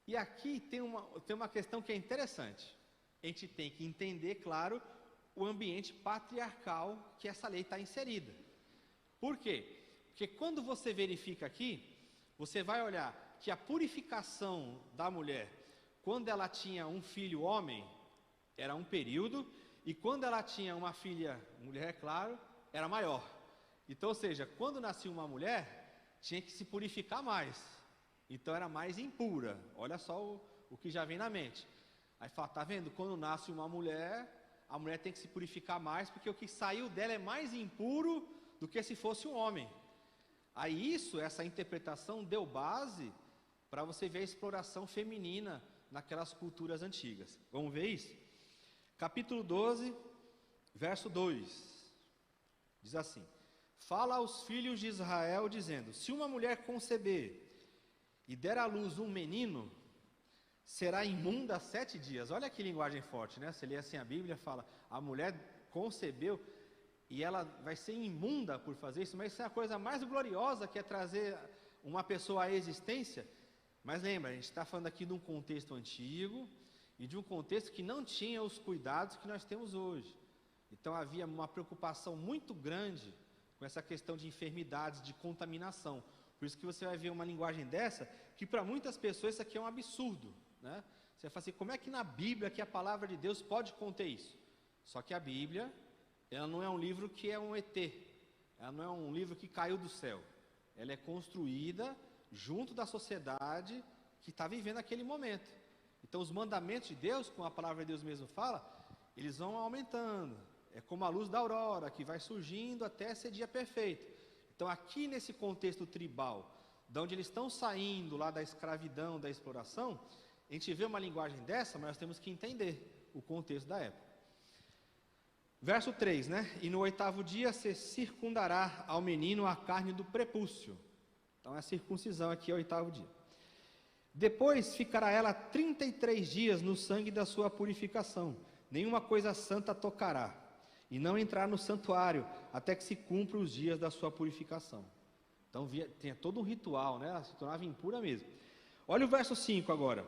E aqui tem uma questão que é interessante. A gente tem que entender, claro, o ambiente patriarcal que essa lei está inserida. Por quê? Porque quando você verifica aqui, você vai olhar que a purificação da mulher, quando ela tinha um filho homem, era um período, e quando ela tinha uma filha mulher, claro, era maior. Então, ou seja, quando nascia uma mulher, tinha que se purificar mais. Então era mais impura. Olha só o que já vem na mente. Aí fala, tá vendo? Quando nasce uma mulher, a mulher tem que se purificar mais, porque o que saiu dela é mais impuro do que se fosse um homem. Aí essa interpretação deu base para você ver a exploração feminina naquelas culturas antigas. Vamos ver isso? Capítulo 12, verso 2. Diz assim: fala aos filhos de Israel, dizendo: se uma mulher conceber e der à luz um menino, será imunda 7 dias. Olha que linguagem forte, né? Você lê assim a Bíblia, fala, a mulher concebeu e ela vai ser imunda por fazer isso, mas isso é a coisa mais gloriosa, que é trazer uma pessoa à existência. Mas lembra, a gente está falando aqui de um contexto antigo e de um contexto que não tinha os cuidados que nós temos hoje. Então havia uma preocupação muito grande com essa questão de enfermidades, de contaminação. Por isso que você vai ver uma linguagem dessa, que para muitas pessoas isso aqui é um absurdo, né? Você vai falar assim, como é que na Bíblia, que a palavra de Deus pode conter isso? Só que a Bíblia, ela não é um livro que é um ET, ela não é um livro que caiu do céu. Ela é construída junto da sociedade que está vivendo aquele momento. Então os mandamentos de Deus, como a palavra de Deus mesmo fala, eles vão aumentando. É como a luz da aurora, que vai surgindo até ser dia perfeito. Então aqui nesse contexto tribal, de onde eles estão saindo lá da escravidão, da exploração, a gente vê uma linguagem dessa, mas nós temos que entender o contexto da época. Verso 3, né? E no 8º dia se circundará ao menino a carne do prepúcio. Então a circuncisão aqui é o 8º dia. Depois ficará ela 33 dias no sangue da sua purificação. Nenhuma coisa santa tocará. E não entrar no santuário, até que se cumpra os dias da sua purificação. Então tinha todo um ritual, né? Ela se tornava impura mesmo. Olha o verso 5 agora.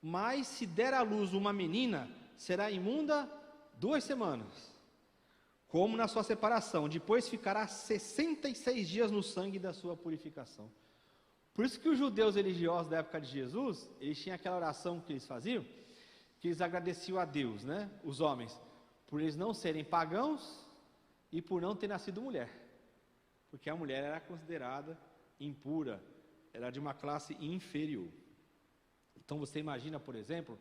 Mas se der à luz uma menina, será imunda 2 semanas, como na sua separação. Depois ficará 66 dias no sangue da sua purificação. Por isso que os judeus religiosos da época de Jesus, eles tinham aquela oração que eles faziam, que eles agradeciam a Deus, né? Os homens, por eles não serem pagãos e por não ter nascido mulher. Porque a mulher era considerada impura, era de uma classe inferior. Então você imagina, por exemplo,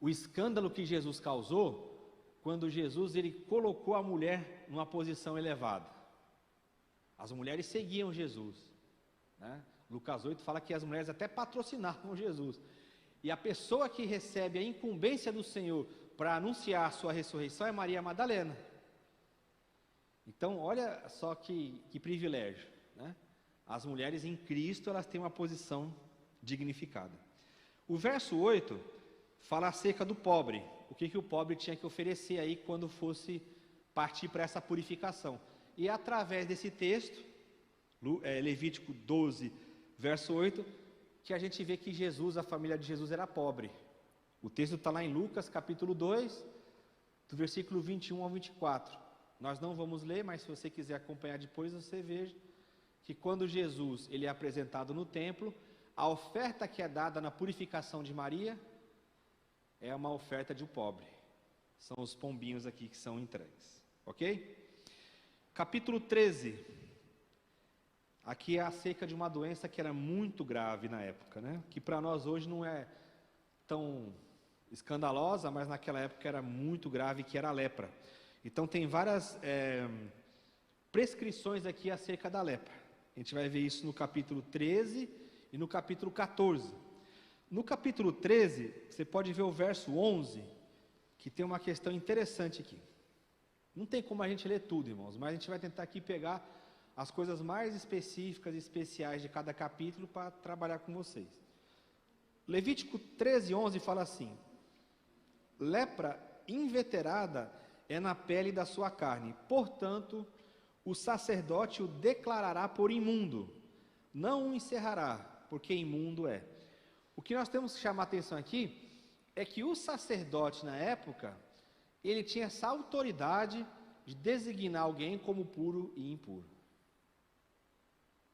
o escândalo que Jesus causou quando Jesus ele colocou a mulher numa posição elevada. As mulheres seguiam Jesus, né? Lucas 8 fala que as mulheres até patrocinavam Jesus. E a pessoa que recebe a incumbência do Senhor para anunciar a sua ressurreição é Maria Madalena. Então, olha só que privilégio, né? As mulheres em Cristo, elas têm uma posição dignificada. O verso 8 fala acerca do pobre. O que o pobre tinha que oferecer aí quando fosse partir para essa purificação. E é através desse texto, Levítico 12, verso 8, que a gente vê que Jesus, a família de Jesus era pobre. O texto está lá em Lucas, capítulo 2, do versículo 21 ao 24. Nós não vamos ler, mas se você quiser acompanhar depois, você veja que quando Jesus ele é apresentado no templo, a oferta que é dada na purificação de Maria é uma oferta de um pobre. São os pombinhos aqui que são entregues. Ok? Capítulo 13. Aqui é acerca de uma doença que era muito grave na época, né? Que para nós hoje não é tão escandalosa, mas naquela época era muito grave, que era a lepra. Então tem várias prescrições aqui acerca da lepra. A gente vai ver isso no capítulo 13 e no capítulo 14. No capítulo 13, você pode ver o verso 11, que tem uma questão interessante aqui. Não tem como a gente ler tudo, irmãos, mas a gente vai tentar aqui pegar as coisas mais específicas e especiais de cada capítulo para trabalhar com vocês. Levítico 13, 11 fala assim: lepra inveterada é na pele da sua carne, portanto, o sacerdote o declarará por imundo, não o encerrará, porque imundo é. O que nós temos que chamar a atenção aqui é que o sacerdote na época, ele tinha essa autoridade de designar alguém como puro e impuro.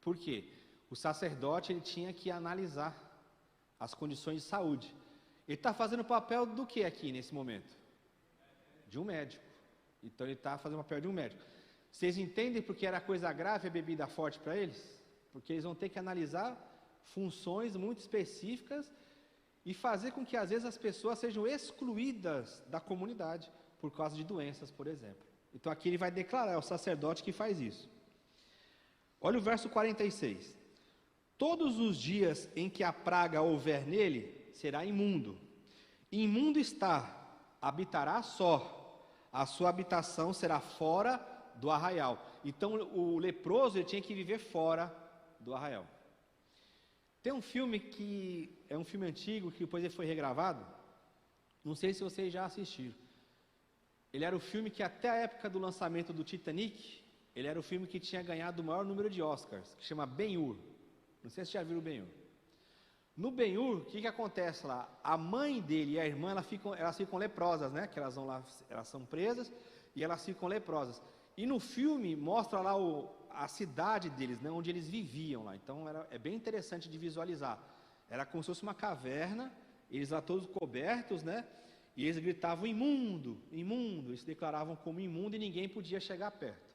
Por quê? O sacerdote ele tinha que analisar as condições de saúde. Ele está fazendo o papel do que aqui nesse momento? De um médico. Então ele está fazendo o papel de um médico. Vocês entendem porque era coisa grave a bebida forte para eles? Porque eles vão ter que analisar funções muito específicas e fazer com que às vezes as pessoas sejam excluídas da comunidade por causa de doenças, por exemplo. Então aqui ele vai declarar, é o sacerdote que faz isso. Olha o verso 46. Todos os dias em que a praga houver nele, será imundo. Imundo está, habitará só. A sua habitação será fora do arraial. Então o leproso ele tinha que viver fora do arraial. Tem um filme que é um filme antigo, que depois ele foi regravado. Não sei se vocês já assistiram. Ele era o filme que até a época do lançamento do Titanic, ele era o filme que tinha ganhado o maior número de Oscars, que chama Ben-Hur. Não sei se já viram o Ben-Hur. No Ben-Hur, o que acontece lá? A mãe dele e a irmã, elas ficam leprosas, né? Que elas vão lá, elas são presas e elas ficam leprosas. E no filme mostra lá a cidade deles, né? Onde eles viviam lá. Então é bem interessante de visualizar. Era como se fosse uma caverna, eles lá todos cobertos, né? E eles gritavam imundo, imundo. Eles se declaravam como imundo e ninguém podia chegar perto.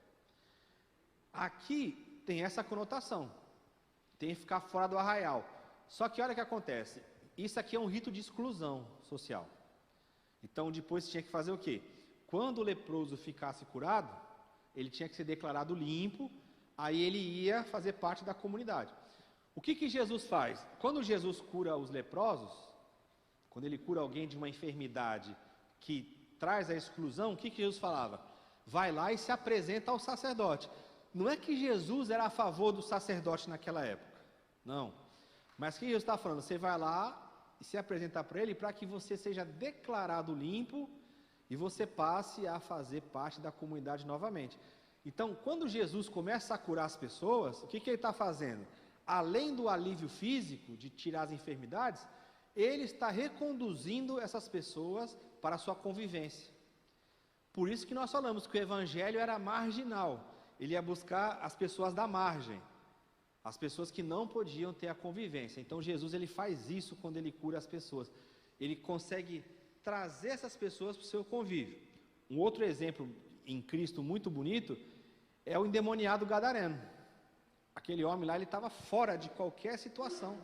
Aqui tem essa conotação. Tem que ficar fora do arraial. Só que olha o que acontece. Isso aqui é um rito de exclusão social. Então depois tinha que fazer o quê? Quando o leproso ficasse curado, ele tinha que ser declarado limpo, aí ele ia fazer parte da comunidade. O que Jesus faz? Quando Jesus cura os leprosos, quando ele cura alguém de uma enfermidade que traz a exclusão, o que Jesus falava? Vai lá e se apresenta ao sacerdote. Não é que Jesus era a favor do sacerdote naquela época. Não. Mas o que Jesus está falando? Você vai lá e se apresentar para ele para que você seja declarado limpo e você passe a fazer parte da comunidade novamente. Então, quando Jesus começa a curar as pessoas, o que ele está fazendo? Além do alívio físico, de tirar as enfermidades, ele está reconduzindo essas pessoas para a sua convivência. Por isso que nós falamos que o evangelho era marginal. Ele ia buscar as pessoas da margem, as pessoas que não podiam ter a convivência. Então Jesus ele faz isso quando ele cura as pessoas. Ele consegue trazer essas pessoas para o seu convívio. Um outro exemplo em Cristo muito bonito é o endemoniado gadareno. Aquele homem lá, ele estava fora de qualquer situação.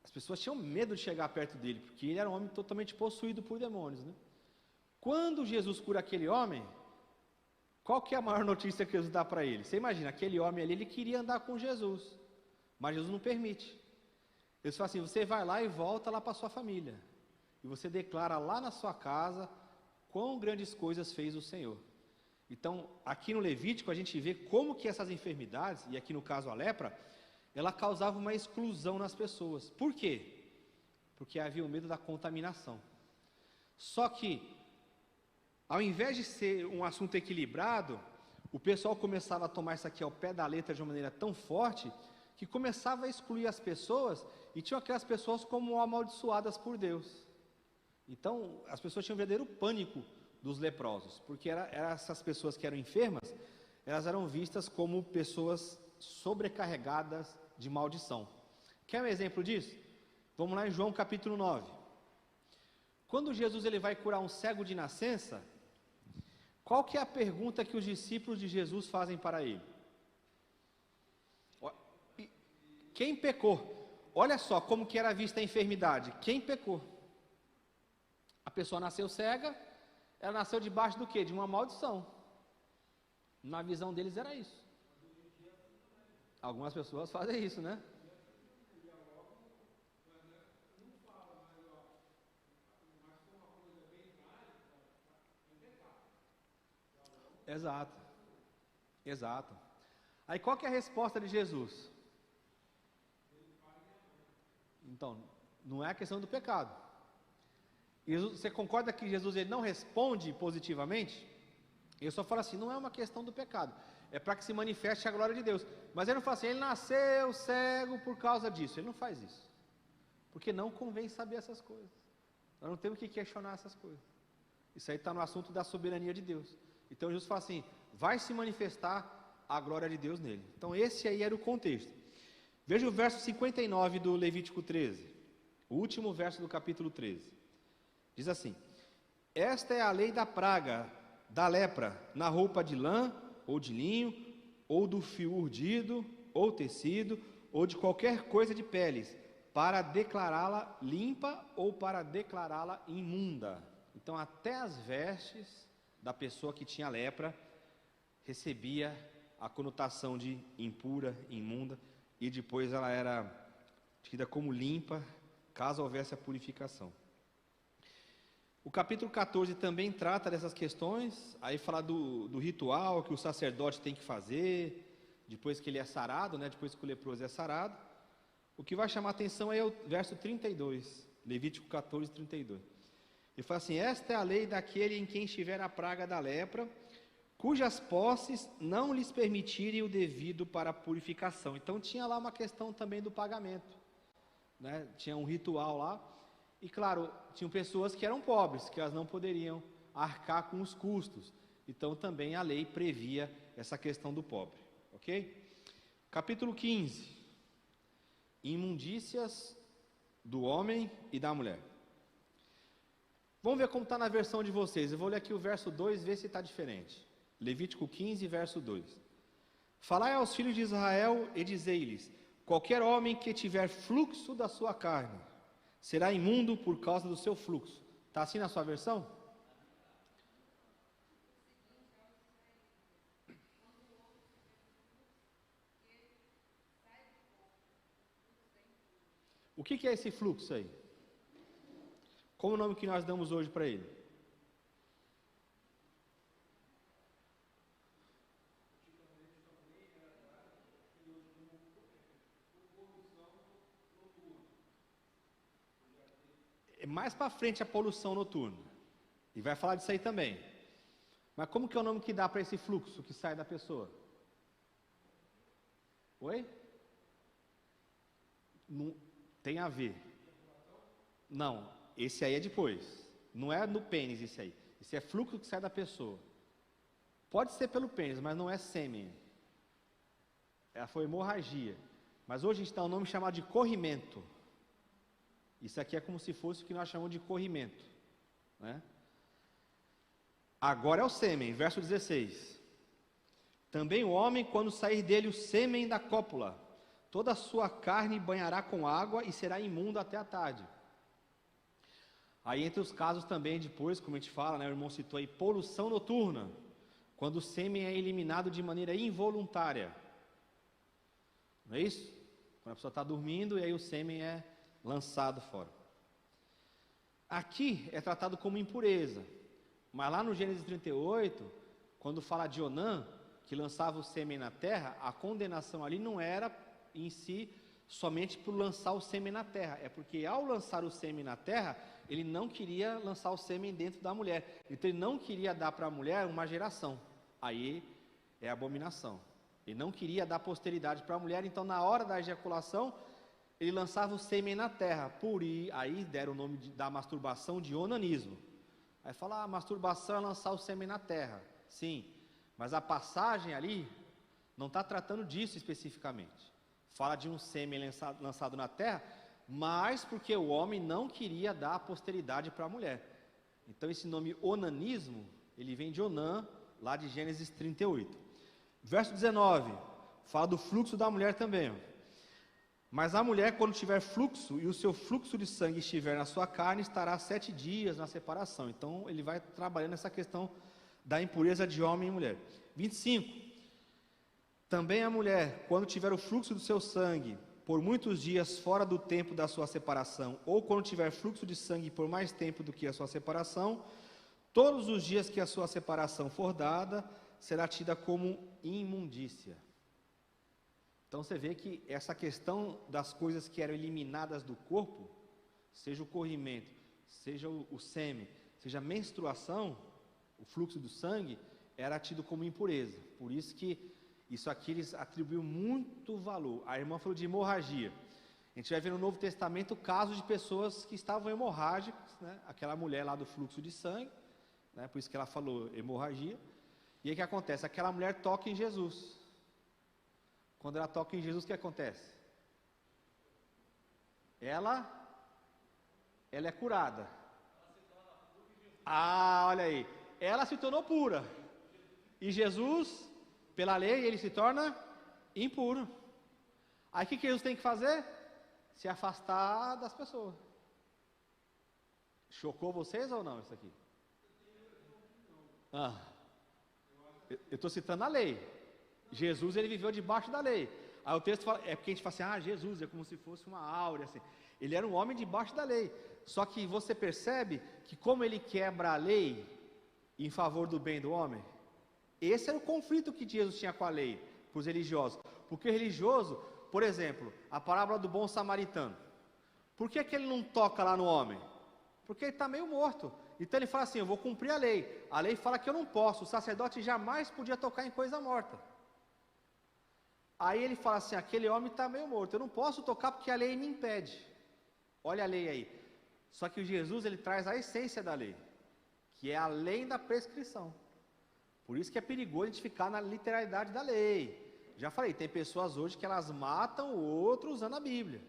As pessoas tinham medo de chegar perto dele, porque ele era um homem totalmente possuído por demônios, né? Quando Jesus cura aquele homem, qual que é a maior notícia que Jesus dá para ele? Você imagina, aquele homem ali, ele queria andar com Jesus, mas Jesus não permite. Ele fala assim, você vai lá e volta lá para sua família, e você declara lá na sua casa, quão grandes coisas fez o Senhor. Então, aqui no Levítico, a gente vê como que essas enfermidades, e aqui no caso a lepra, ela causava uma exclusão nas pessoas. Por quê? Porque havia o medo da contaminação. Só que, ao invés de ser um assunto equilibrado, o pessoal começava a tomar isso aqui ao pé da letra de uma maneira tão forte, que começava a excluir as pessoas, e tinham aquelas pessoas como amaldiçoadas por Deus. Então, as pessoas tinham um verdadeiro pânico dos leprosos, porque essas pessoas que eram enfermas, elas eram vistas como pessoas sobrecarregadas de maldição. Quer um exemplo disso? Vamos lá em João capítulo 9. Quando Jesus ele vai curar um cego de nascença, qual que é a pergunta que os discípulos de Jesus fazem para ele? Quem pecou? Olha só como que era vista a enfermidade. Quem pecou? A pessoa nasceu cega, ela nasceu debaixo do quê? De uma maldição. Na visão deles era isso. Algumas pessoas fazem isso, né? Exato. Exato. Aí qual que é a resposta de Jesus? Então, não é a questão do pecado. Jesus, você concorda que Jesus ele não responde positivamente? Ele só fala assim, não é uma questão do pecado, é para que se manifeste a glória de Deus. Mas ele não fala assim, ele nasceu cego por causa disso. Ele não faz isso. Por porque não convém saber essas coisas. Nós não temos que questionar essas coisas. Isso aí está no assunto da soberania de Deus. Então Jesus fala assim, vai se manifestar a glória de Deus nele. Então esse aí era o contexto. Veja o verso 59 do Levítico 13, o último verso do capítulo 13. Diz assim, esta é a lei da praga, da lepra, na roupa de lã, ou de linho, ou do fio urdido, ou tecido, ou de qualquer coisa de peles, para declará-la limpa ou para declará-la imunda. Então até as vestes da pessoa que tinha lepra recebia a conotação de impura, imunda, e depois ela era tida como limpa, caso houvesse a purificação. O capítulo 14 também trata dessas questões, aí fala do ritual que o sacerdote tem que fazer, depois que ele é sarado, depois que o leproso é sarado. O que vai chamar a atenção é o verso 32, Levítico 14, 32. Ele fala assim, esta é a lei daquele em quem estiver a praga da lepra, cujas posses não lhes permitirem o devido para a purificação. Então tinha lá uma questão também do pagamento, tinha um ritual lá, e claro, tinham pessoas que eram pobres, que elas não poderiam arcar com os custos, então também a lei previa essa questão do pobre, ok? Capítulo 15, imundícias do homem e da mulher. Vamos ver como está na versão de vocês, eu vou ler aqui o verso 2, ver se está diferente. Levítico 15, verso 2. Falai aos filhos de Israel e dizei-lhes, qualquer homem que tiver fluxo da sua carne, será imundo por causa do seu fluxo. Está assim na sua versão? O que é esse fluxo aí? Qual o nome que nós damos hoje para ele? É mais para frente a poluição noturna. E vai falar disso aí também. Mas como que é o nome que dá para esse fluxo que sai da pessoa? Oi? Não tem a ver. Não, esse aí é depois. Não é no pênis esse aí. Esse é fluxo que sai da pessoa. Pode ser pelo pênis, mas não é sêmen. Foi hemorragia. Mas hoje a gente dá um nome chamado de corrimento. Isso aqui é como se fosse o que nós chamamos de corrimento, Agora é o sêmen, verso 16. Também o homem, quando sair dele o sêmen da cópula, toda a sua carne banhará com água e será imundo até a tarde. Aí entre os casos também depois, como a gente fala, o irmão citou aí, poluição noturna, quando o sêmen é eliminado de maneira involuntária. Não é isso? Quando a pessoa está dormindo e aí o sêmen é lançado fora. Aqui é tratado como impureza, mas lá no Gênesis 38, quando fala de Onã, que lançava o sêmen na terra, a condenação ali não era em si somente por lançar o sêmen na terra, é porque ao lançar o sêmen na terra, ele não queria lançar o sêmen dentro da mulher, então ele não queria dar para a mulher uma geração, aí é abominação, ele não queria dar posteridade para a mulher, então na hora da ejaculação, ele lançava o sêmen na terra, aí deram o nome da masturbação de onanismo. Aí fala, masturbação é lançar o sêmen na terra. Sim, mas a passagem ali não está tratando disso especificamente. Fala de um sêmen lançado na terra, mas porque o homem não queria dar a posteridade para a mulher. Então esse nome onanismo, ele vem de Onã, lá de Gênesis 38. Verso 19, fala do fluxo da mulher também, Mas a mulher, quando tiver fluxo, e o seu fluxo de sangue estiver na sua carne, estará 7 dias na separação. Então, ele vai trabalhando essa questão da impureza de homem e mulher. 25. Também a mulher, quando tiver o fluxo do seu sangue, por muitos dias fora do tempo da sua separação, ou quando tiver fluxo de sangue por mais tempo do que a sua separação, todos os dias que a sua separação for dada, será tida como imundícia. Então você vê que essa questão das coisas que eram eliminadas do corpo, seja o corrimento, seja o sêmen, seja a menstruação, o fluxo do sangue, era tido como impureza. Por isso que isso aqui eles atribuíram muito valor. A irmã falou de hemorragia. A gente vai ver no Novo Testamento casos de pessoas que estavam hemorrágicas, né? Aquela mulher lá do fluxo de sangue, né? Por isso que ela falou hemorragia. E aí o que acontece? Aquela mulher toca em Jesus. Quando ela toca em Jesus, o que acontece? Ela é curada. Ah, olha aí. Ela se tornou pura. E Jesus, pela lei, ele se torna impuro. Aí o que Jesus tem que fazer? Se afastar das pessoas. Chocou vocês ou não isso aqui? Eu estou citando a lei. Jesus, ele viveu debaixo da lei. Aí o texto fala, é porque a gente fala assim, Jesus é como se fosse uma áurea, assim. Ele era um homem debaixo da lei. Só que você percebe que como ele quebra a lei em favor do bem do homem, esse era o conflito que Jesus tinha com a lei, para os religiosos. Porque o religioso, por exemplo, a parábola do bom samaritano. Por que ele não toca lá no homem? Porque ele está meio morto. Então ele fala assim, eu vou cumprir a lei. A lei fala que eu não posso, o sacerdote jamais podia tocar em coisa morta. Aí ele fala assim, aquele homem está meio morto, eu não posso tocar porque a lei me impede. Olha a lei aí. Só que o Jesus, ele traz a essência da lei, que é além da prescrição. Por isso que é perigoso a gente ficar na literalidade da lei. Já falei, tem pessoas hoje que elas matam o outro usando a Bíblia.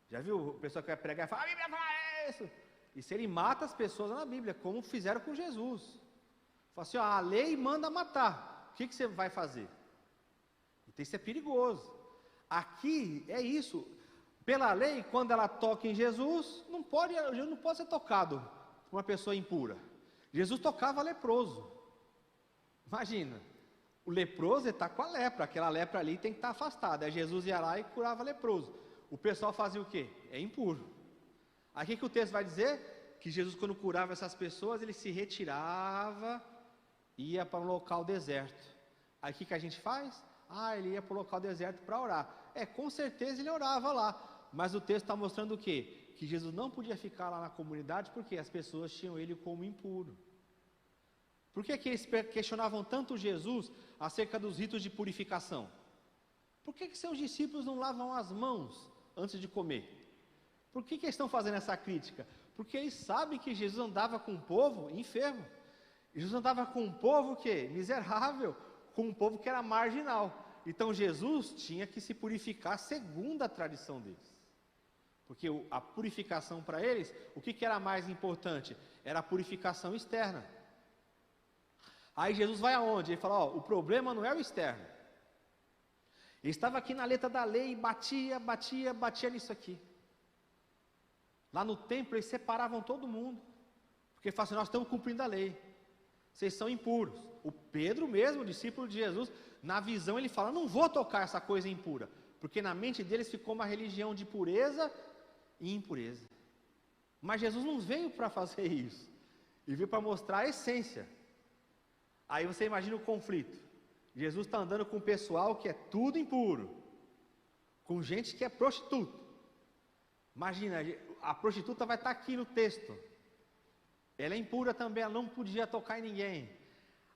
Já viu? A pessoa que vai pregar e fala, a Bíblia fala isso. E se ele mata as pessoas na Bíblia, como fizeram com Jesus. Fala assim, ó, a lei manda matar. O que você vai fazer? Então isso é perigoso. Aqui é isso. Pela lei, quando ela toca em Jesus não pode ser tocado por uma pessoa impura. Jesus tocava leproso. Imagina, o leproso está com a lepra, aquela lepra ali tem que estar afastada. Aí Jesus ia lá e curava leproso. O pessoal fazia o quê? É impuro. Aqui que o texto vai dizer que Jesus, quando curava essas pessoas, ele se retirava, ia para um local deserto. Aí o que a gente faz? Ele ia para o local deserto para orar. Com certeza ele orava lá. Mas o texto está mostrando o quê? Que Jesus não podia ficar lá na comunidade porque as pessoas tinham ele como impuro. Por que eles questionavam tanto Jesus acerca dos ritos de purificação? Por que seus discípulos não lavam as mãos antes de comer? Por que eles estão fazendo essa crítica? Porque eles sabem que Jesus andava com um povo enfermo. Jesus andava com um povo miserável, com um povo que era marginal. Então Jesus tinha que se purificar segundo a tradição deles. Porque a purificação para eles, o que era mais importante? Era a purificação externa. Aí Jesus vai aonde? Ele fala, o problema não é o externo. Ele estava aqui na letra da lei, batia nisso aqui. Lá no templo eles separavam todo mundo. Porque falavam assim, nós estamos cumprindo a lei. Vocês são impuros. O Pedro mesmo, discípulo de Jesus, na visão ele fala, não vou tocar essa coisa impura. Porque na mente deles ficou uma religião de pureza e impureza. Mas Jesus não veio para fazer isso. Ele veio para mostrar a essência. Aí você imagina o conflito. Jesus está andando com um pessoal que é tudo impuro. Com gente que é prostituta. Imagina, a prostituta vai estar aqui no texto. Ela é impura também, ela não podia tocar em ninguém.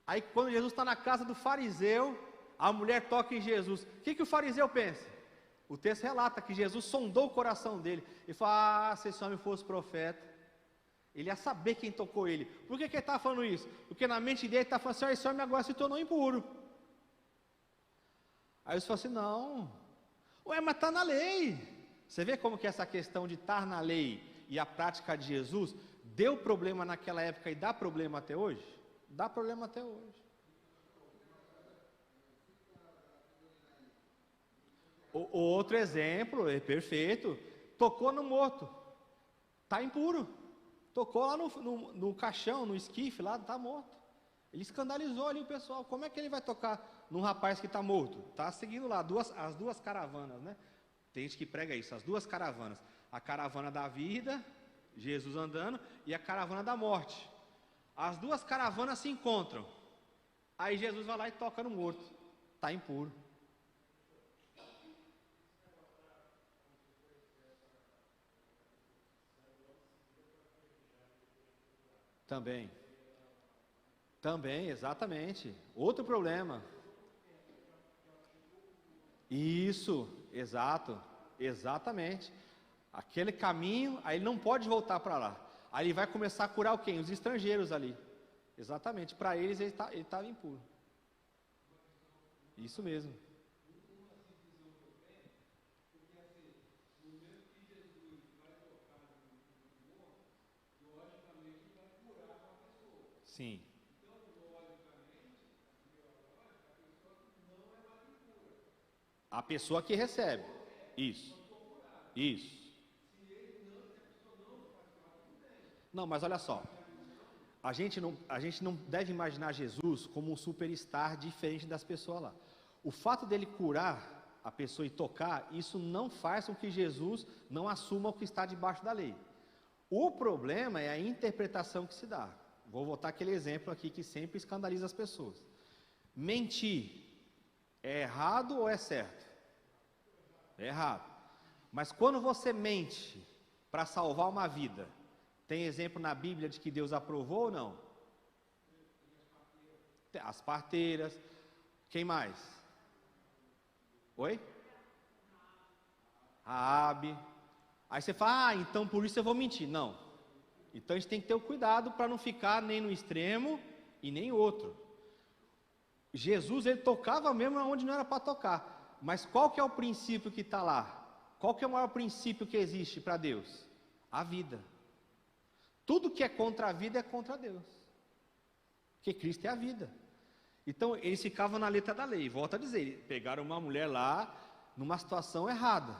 Aí quando Jesus está na casa do fariseu, a mulher toca em Jesus. O que o fariseu pensa? O texto relata que Jesus sondou o coração dele. E fala, se esse homem fosse profeta, ele ia saber quem tocou ele. Por que ele está falando isso? Porque na mente dele ele está falando assim, esse homem agora se tornou impuro. Aí eles falam assim, não. Mas está na lei. Você vê como que essa questão de estar na lei e a prática de Jesus deu problema naquela época e dá problema até hoje? Dá problema até hoje. O outro exemplo, é perfeito, tocou no morto, está impuro. Tocou lá no caixão, no esquife, lá está morto. Ele escandalizou ali o pessoal. Como é que ele vai tocar num rapaz que está morto? Está seguindo lá as duas caravanas, né? Tem gente que prega isso, as duas caravanas. A caravana da vida, Jesus andando, e a caravana da morte. As duas caravanas se encontram. Aí Jesus vai lá e toca no morto. Está impuro. Também, exatamente. Outro problema. Isso, exato. Exatamente. Aquele caminho, aí ele não pode voltar para lá. Aí ele vai começar a curar o quê? Os estrangeiros ali. Exatamente. Para eles ele estava impuro. Isso mesmo. Sim. A pessoa que recebe. Isso. Isso. Não, mas olha só. A gente não deve imaginar Jesus como um superstar diferente das pessoas lá. O fato dele curar a pessoa e tocar, isso não faz com que Jesus não assuma o que está debaixo da lei. O problema é a interpretação que se dá. Vou voltar aquele exemplo aqui que sempre escandaliza as pessoas. Mentir é errado ou é certo? É errado. Mas quando você mente para salvar uma vida, tem exemplo na Bíblia de que Deus aprovou ou não? As parteiras. Quem mais? Oi? Raabe. Aí você fala, então por isso eu vou mentir. Não. Então a gente tem que ter o cuidado para não ficar nem no extremo e nem outro. Jesus, ele tocava mesmo onde não era para tocar. Mas qual que é o princípio que está lá? Qual que é o maior princípio que existe para Deus? A vida. Tudo que é contra a vida é contra Deus. Porque Cristo é a vida. Então, eles ficavam na letra da lei. Volto a dizer, pegaram uma mulher lá, numa situação errada.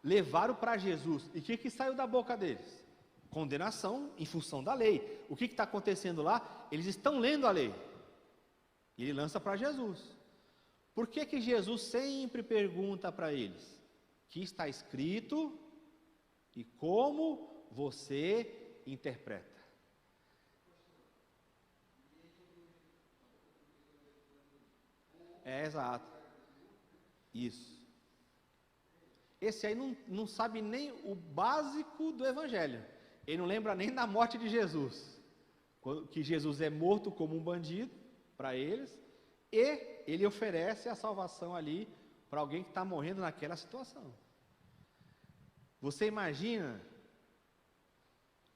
Levaram para Jesus. E o que saiu da boca deles? Condenação em função da lei. O que está acontecendo lá? Eles estão lendo a lei. E ele lança para Jesus. Por que Jesus sempre pergunta para eles? O que está escrito e como você interpreta. É, exato. Isso. Esse aí não sabe nem o básico do Evangelho. Ele não lembra nem da morte de Jesus. Que Jesus é morto como um bandido para eles. E ele oferece a salvação ali para alguém que está morrendo naquela situação. Você imagina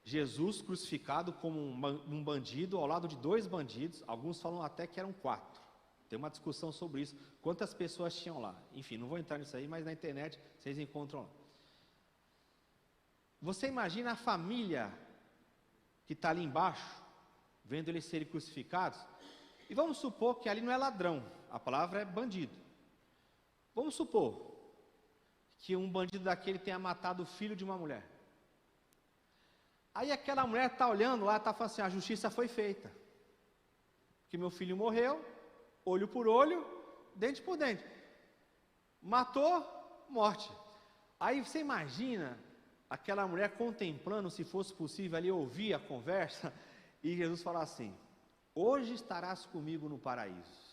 Jesus crucificado como um bandido ao lado de dois bandidos, alguns falam até que eram 4. Tem uma discussão sobre isso. Quantas pessoas tinham lá? Enfim, não vou entrar nisso aí, mas na internet vocês encontram lá. Você imagina a família que está ali embaixo, vendo eles serem crucificados? E vamos supor que ali não é ladrão, a palavra é bandido. Vamos supor que um bandido daquele tenha matado o filho de uma mulher. Aí aquela mulher está olhando lá, está falando assim, a justiça foi feita. Que meu filho morreu, olho por olho, dente por dente. Matou, morte. Aí você imagina aquela mulher contemplando, se fosse possível ali, ouvir a conversa, e Jesus falar assim, hoje estarás comigo no paraíso.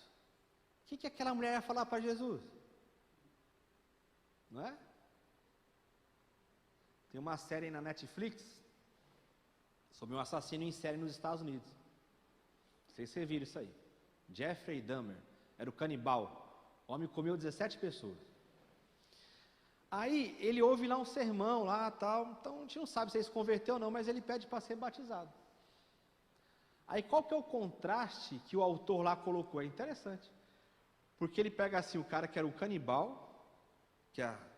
O que aquela mulher ia falar para Jesus? Não é? Tem uma série na Netflix sobre um assassino em série nos Estados Unidos. Não sei se vocês viram isso aí. Jeffrey Dahmer, era o canibal. O homem comeu 17 pessoas. Aí ele ouve lá um sermão lá, tal. Então a gente não sabe se ele se converteu ou não, mas ele pede para ser batizado. Aí qual que é o contraste que o autor lá colocou? É interessante. Porque ele pega assim o cara que era o canibal,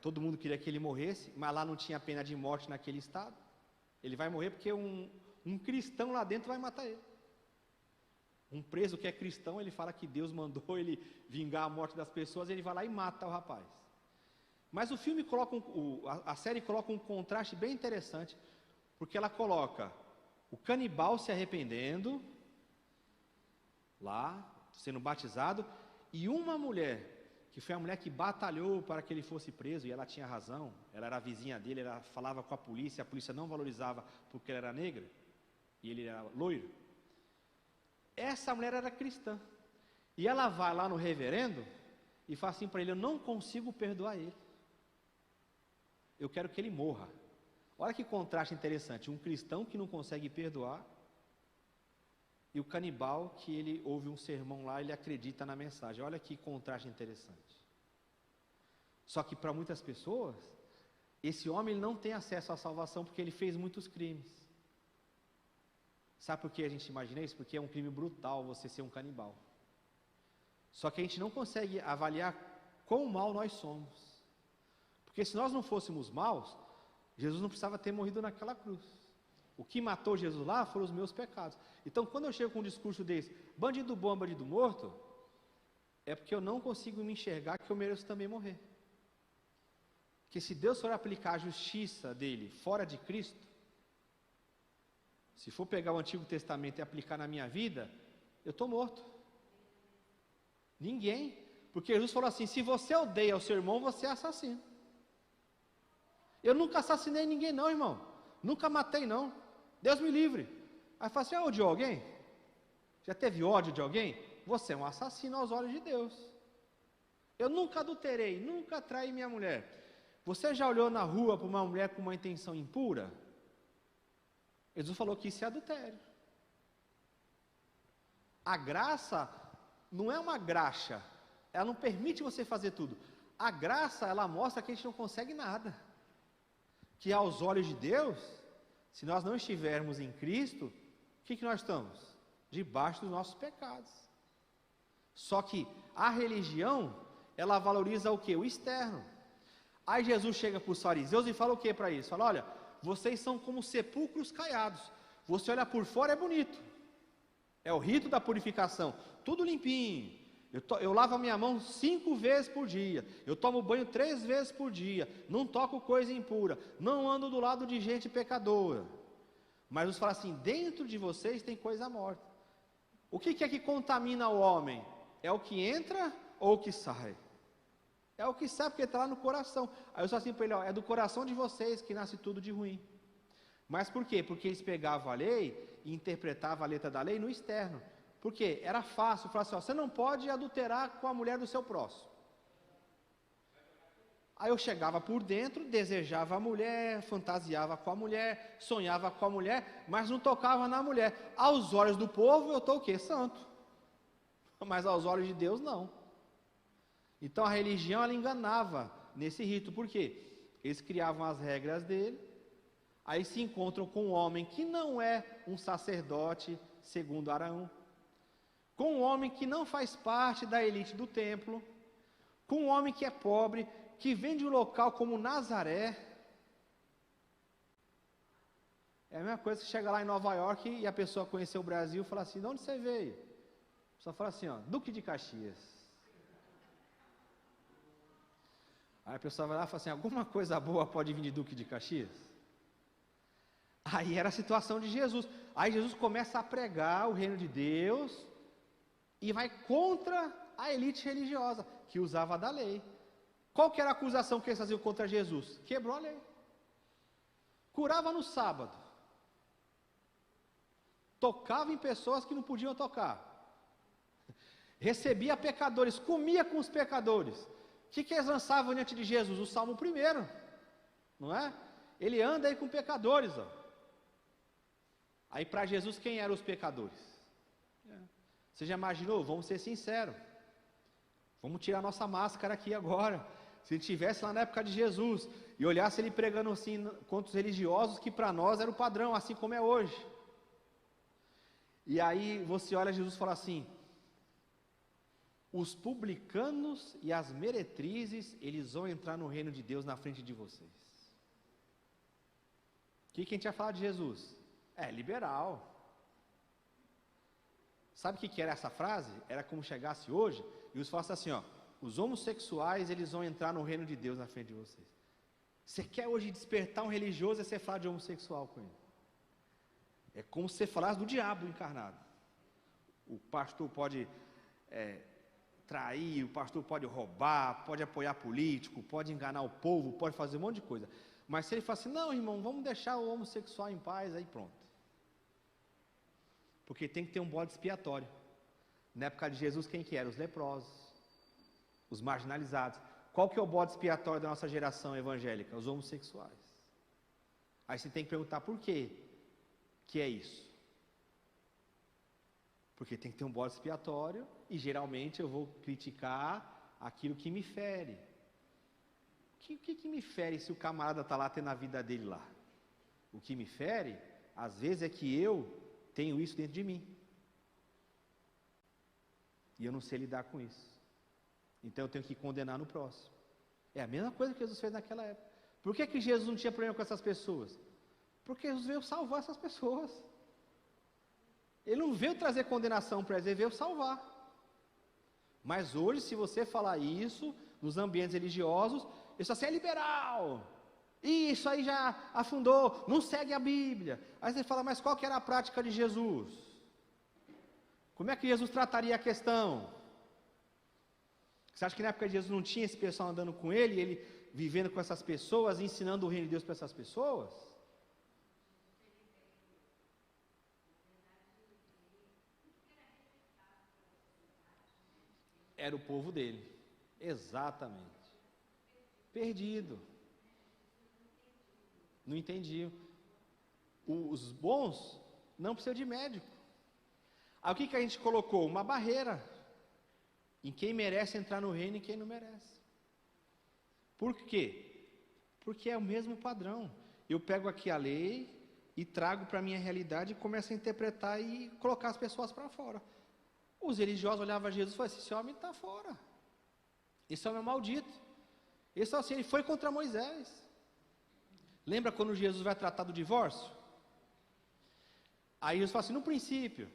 todo mundo queria que ele morresse, mas lá não tinha pena de morte naquele estado. Ele vai morrer porque um cristão lá dentro vai matar ele. Um preso que é cristão, ele fala que Deus mandou ele vingar a morte das pessoas, ele vai lá e mata o rapaz. Mas o filme coloca, a série coloca um contraste bem interessante, porque ela coloca o canibal se arrependendo, lá, sendo batizado, e uma mulher, que foi a mulher que batalhou para que ele fosse preso, e ela tinha razão, ela era a vizinha dele, ela falava com a polícia não valorizava porque ela era negra, e ele era loiro. Essa mulher era cristã, e ela vai lá no reverendo, e fala assim para ele, eu não consigo perdoar ele, eu quero que ele morra. Olha que contraste interessante, um cristão que não consegue perdoar, e o canibal que ele ouve um sermão lá, ele acredita na mensagem. Olha que contraste interessante. Só que para muitas pessoas, esse homem ele não tem acesso à salvação porque ele fez muitos crimes. Sabe por que a gente imagina isso? Porque é um crime brutal você ser um canibal. Só que a gente não consegue avaliar quão mal nós somos. Porque se nós não fôssemos maus, Jesus não precisava ter morrido naquela cruz. O que matou Jesus lá foram os meus pecados. Então, quando eu chego com um discurso desse, bandido bom, bandido morto, é porque eu não consigo me enxergar que eu mereço também morrer. Porque se Deus for aplicar a justiça dele fora de Cristo, se for pegar o Antigo Testamento e aplicar na minha vida, eu estou morto. Ninguém. Porque Jesus falou assim, se você odeia o seu irmão, você é assassino. Eu nunca assassinei ninguém não, irmão. Nunca matei não. Deus me livre. Aí fala assim, odiou alguém? Já teve ódio de alguém? Você é um assassino aos olhos de Deus. Eu nunca adulterei, nunca traí minha mulher. Você já olhou na rua para uma mulher com uma intenção impura? Jesus falou que isso é adultério. A graça não é uma graxa. Ela não permite você fazer tudo. A graça, ela mostra que a gente não consegue nada. Que aos olhos de Deus, se nós não estivermos em Cristo, o que nós estamos? Debaixo dos nossos pecados. Só que a religião, ela valoriza o quê? O externo. Aí Jesus chega para os fariseus e fala o que para isso? Fala, olha, vocês são como sepulcros caiados. Você olha por fora, é bonito. É o rito da purificação. Tudo limpinho. Eu lavo a minha mão 5 vezes por dia. Eu tomo banho 3 vezes por dia. Não toco coisa impura. Não ando do lado de gente pecadora. Mas Jesus fala assim, dentro de vocês tem coisa morta. O que é que contamina o homem? É o que entra ou o que sai? É o que sai porque está lá no coração. Aí eu sou assim para ele, ó, é do coração de vocês que nasce tudo de ruim. Mas por quê? Porque eles pegavam a lei e interpretavam a letra da lei no externo. Por quê? Era fácil, falar assim, ó, você não pode adulterar com a mulher do seu próximo. Aí eu chegava por dentro, desejava a mulher, fantasiava com a mulher, sonhava com a mulher, mas não tocava na mulher. Aos olhos do povo eu estou o quê? Santo. Mas aos olhos de Deus não. Então a religião ela enganava nesse rito. Por quê? Eles criavam as regras dele, aí se encontram com um homem que não é um sacerdote segundo Arão, com um homem que não faz parte da elite do templo, com um homem que é pobre, que vem de um local como Nazaré. É a mesma coisa que chega lá em Nova York e a pessoa conhecer o Brasil e fala assim, de onde você veio? Só fala assim, ó, Duque de Caxias. Aí a pessoa vai lá e fala assim, alguma coisa boa pode vir de Duque de Caxias? Aí era a situação de Jesus. Aí Jesus começa a pregar o reino de Deus e vai contra a elite religiosa, que usava da lei. Qual que era a acusação que eles faziam contra Jesus? Quebrou a lei. Curava no sábado. Tocava em pessoas que não podiam tocar. Recebia pecadores, comia com os pecadores. O que eles lançavam diante de Jesus? O Salmo 1, não é? Ele anda aí com pecadores, ó. Aí para Jesus quem eram os pecadores? Você já imaginou? Vamos ser sinceros. Vamos tirar nossa máscara aqui agora. Se ele estivesse lá na época de Jesus e olhasse ele pregando assim contra os religiosos, que para nós era o padrão, assim como é hoje. E aí você olha Jesus e fala assim, os publicanos e as meretrizes, eles vão entrar no reino de Deus na frente de vocês. O que a gente ia falar de Jesus? É liberal. Sabe o que era essa frase? Era como chegasse hoje e os falasse assim, ó, os homossexuais, eles vão entrar no reino de Deus na frente de vocês. Você quer hoje despertar um religioso e você fala de homossexual com ele. É como se você falasse do diabo encarnado. O pastor pode trair, o pastor pode roubar, pode apoiar político, pode enganar o povo, pode fazer um monte de coisa. Mas se ele fala assim, não irmão, vamos deixar o homossexual em paz, aí pronto. Porque tem que ter um bode expiatório. Na época de Jesus, quem que era? Os leprosos, os marginalizados. Qual que é o bode expiatório da nossa geração evangélica? Os homossexuais. Aí você tem que perguntar por quê que é isso? Porque tem que ter um bode expiatório e geralmente eu vou criticar aquilo que me fere. que me fere se o camarada está lá tendo a vida dele lá? O que me fere, às vezes, é que eu tenho isso dentro de mim. E eu não sei lidar com isso. Então eu tenho que condenar no próximo. É a mesma coisa que Jesus fez naquela época. Por que Jesus não tinha problema com essas pessoas? Porque Jesus veio salvar essas pessoas. Ele não veio trazer condenação para eles, ele veio salvar. Mas hoje, se você falar isso, nos ambientes religiosos, isso assim é liberal. Isso aí já afundou, não segue a Bíblia. Aí você fala, mas qual que era a prática de Jesus? Como é que Jesus trataria a questão? Você acha que na época de Jesus não tinha esse pessoal andando com ele, ele vivendo com essas pessoas, ensinando o reino de Deus para essas pessoas? Era o povo dele, exatamente. Perdido. Não entendiam. Os bons não precisam de médico. Aí o que a gente colocou? Uma barreira em quem merece entrar no reino e quem não merece. Por quê? Porque é o mesmo padrão. Eu pego aqui a lei e trago para a minha realidade e começo a interpretar e colocar as pessoas para fora. Os religiosos olhavam a Jesus e falavam, esse homem está fora. Esse homem é maldito. Esse assim, ele foi contra Moisés. Lembra quando Jesus vai tratar do divórcio? Aí Jesus fala assim, no princípio.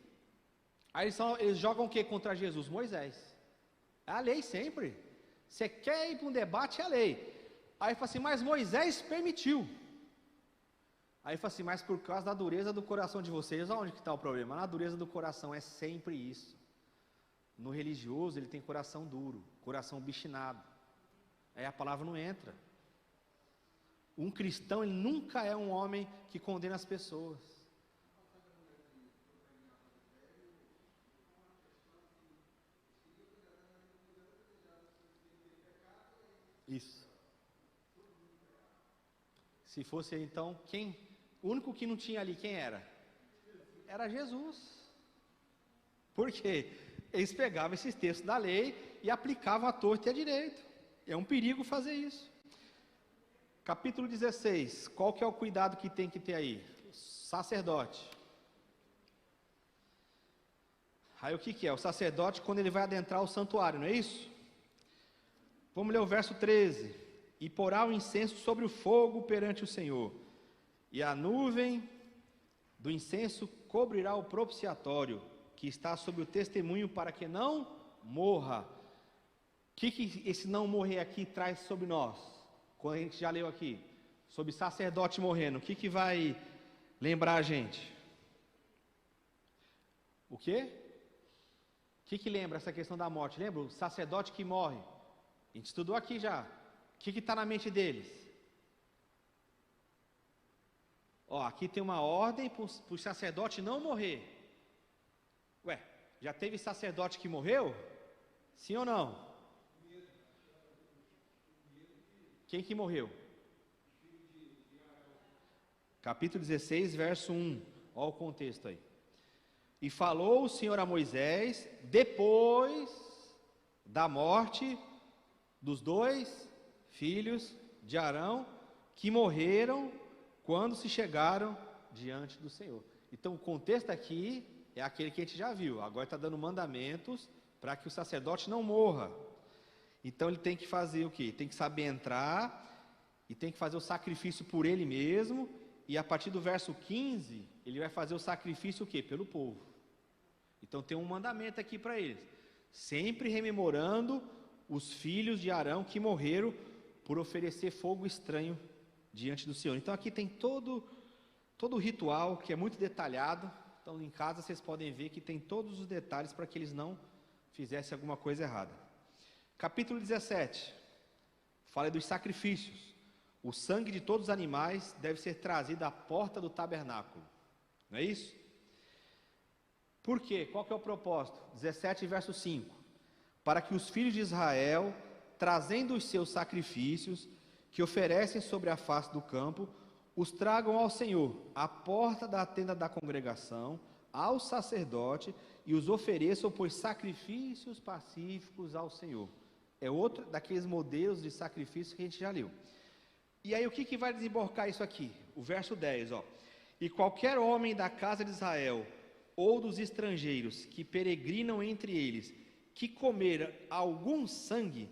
Aí eles jogam o que contra Jesus? Moisés. É a lei sempre. Você quer ir para um debate, é a lei. Aí fala assim, mas Moisés permitiu. Aí fala assim, mas por causa da dureza do coração de vocês, onde que está o problema? Na dureza do coração é sempre isso. No religioso ele tem coração duro, coração obstinado. Aí a palavra não entra. Um cristão, ele nunca é um homem que condena as pessoas. Isso. Se fosse então, o único que não tinha ali, quem era? Era Jesus. Por quê? Eles pegavam esses textos da lei e aplicavam à torta e à direita. É um perigo fazer isso. Capítulo 16, qual que é o cuidado que tem que ter aí? Sacerdote. Aí o que é? O sacerdote quando ele vai adentrar o santuário, não é isso? Vamos ler o verso 13. E porá o incenso sobre o fogo perante o Senhor, e a nuvem do incenso cobrirá o propiciatório, que está sob o testemunho, para que não morra. O que esse não morrer aqui traz sobre nós? Quando a gente já leu aqui, sobre sacerdote morrendo, o que vai lembrar a gente? O quê? O que lembra essa questão da morte? Lembra o sacerdote que morre? A gente estudou aqui já. O que está na mente deles? Ó, aqui tem uma ordem para o sacerdote não morrer. Ué, já teve sacerdote que morreu? Sim ou não? Quem que morreu? Capítulo 16, verso 1. Olha o contexto aí. E falou o Senhor a Moisés, depois da morte dos 2 filhos de Arão, que morreram quando se chegaram diante do Senhor. Então o contexto aqui é aquele que a gente já viu. Agora está dando mandamentos para que o sacerdote não morra. Então ele tem que fazer o quê? Tem que saber entrar e tem que fazer o sacrifício por ele mesmo. E a partir do verso 15, ele vai fazer o sacrifício o quê? Pelo povo. Então tem um mandamento aqui para eles. Sempre rememorando os filhos de Arão que morreram por oferecer fogo estranho diante do Senhor. Então aqui tem todo o ritual que é muito detalhado. Então em casa vocês podem ver que tem todos os detalhes para que eles não fizessem alguma coisa errada. Capítulo 17, fala dos sacrifícios. O sangue de todos os animais deve ser trazido à porta do tabernáculo. Não é isso? Por quê? Qual que é o propósito? 17, verso 5. Para que os filhos de Israel, trazendo os seus sacrifícios, que oferecem sobre a face do campo, os tragam ao Senhor, à porta da tenda da congregação, ao sacerdote, e os ofereçam por sacrifícios pacíficos ao Senhor. É outro daqueles modelos de sacrifício que a gente já leu. E aí o que vai desembocar isso aqui? O verso 10, ó. E qualquer homem da casa de Israel ou dos estrangeiros que peregrinam entre eles, que comer algum sangue,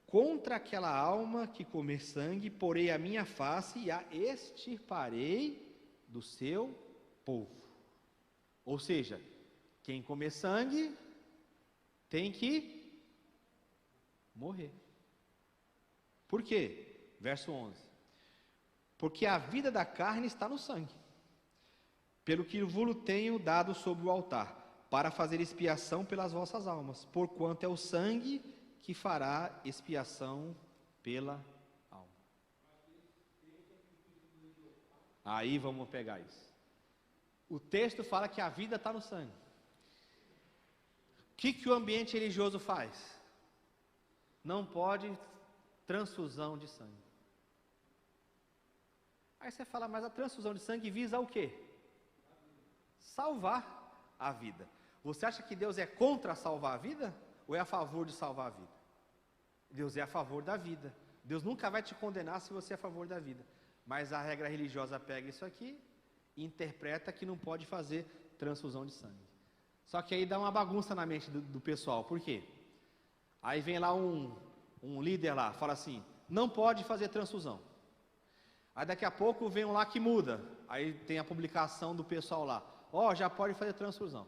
contra aquela alma que comer sangue, porei a minha face e a extirparei do seu povo. Ou seja, quem comer sangue tem que morrer. Por quê? Verso 11. Porque a vida da carne está no sangue, pelo que vos tenho dado sobre o altar, para fazer expiação pelas vossas almas, porquanto é o sangue que fará expiação pela alma. Aí vamos pegar isso. O texto fala que a vida está no sangue. O que o ambiente religioso faz? Não pode transfusão de sangue. Aí você fala, mas a transfusão de sangue visa o quê? Salvar a vida. Você acha que Deus é contra salvar a vida? Ou é a favor de salvar a vida? Deus é a favor da vida. Deus nunca vai te condenar se você é a favor da vida. Mas a regra religiosa pega isso aqui e interpreta que não pode fazer transfusão de sangue. Só que aí dá uma bagunça na mente do pessoal. Por quê? Aí vem lá um líder lá, fala assim, não pode fazer transfusão. Aí daqui a pouco vem um lá que muda. Aí tem a publicação do pessoal lá. Já pode fazer transfusão.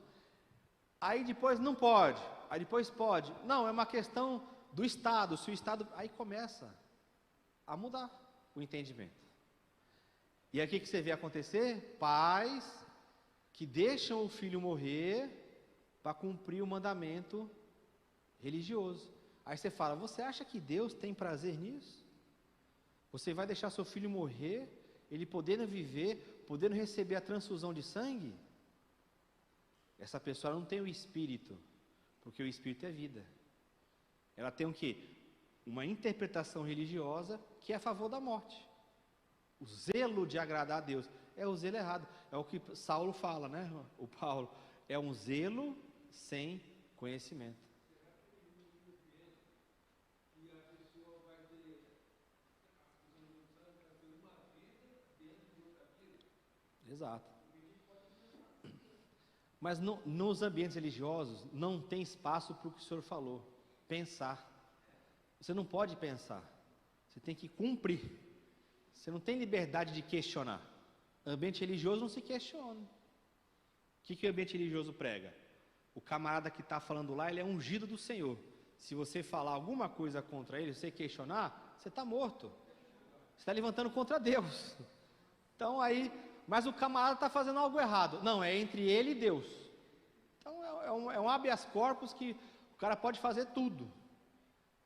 Aí depois não pode. Aí depois pode. Não, é uma questão do Estado. Se o Estado... Aí começa a mudar o entendimento. E aí o que você vê acontecer? Pais que deixam o filho morrer para cumprir o mandamento religioso. Aí você fala, você acha que Deus tem prazer nisso? Você vai deixar seu filho morrer, ele podendo viver, podendo receber a transfusão de sangue? Essa pessoa não tem o Espírito, porque o Espírito é vida. Ela tem o quê? Uma interpretação religiosa que é a favor da morte. O zelo de agradar a Deus é o zelo errado. É o que Saulo fala, né? O Paulo, é um zelo sem conhecimento. Exato. Mas nos ambientes religiosos não tem espaço para o que o senhor falou, pensar. Você não pode pensar, você tem que cumprir. Você não tem liberdade de questionar. Ambiente religioso não se questiona. O que o ambiente religioso prega? O camarada que está falando lá, ele é ungido do Senhor. Se você falar alguma coisa contra ele, se você questionar, você está morto. Você está levantando contra Deus. Então aí... Mas o camarada está fazendo algo errado. Não, é entre ele e Deus. Então é um habeas corpus que o cara pode fazer tudo.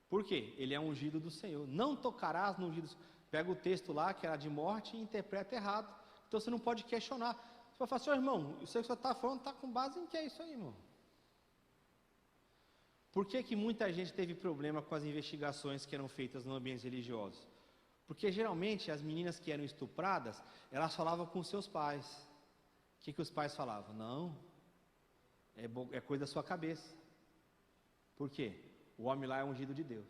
Por quê? Ele é ungido do Senhor. Não tocarás no ungido do Senhor. Pega o texto lá, que era de morte, e interpreta errado. Então você não pode questionar. Você vai falar assim, irmão, isso que você está falando está com base em que é isso aí, irmão? Por que muita gente teve problema com as investigações que eram feitas no ambiente religioso? Porque geralmente as meninas que eram estupradas, elas falavam com seus pais. O que os pais falavam? Não, é coisa da sua cabeça. Por quê? O homem lá é ungido de Deus.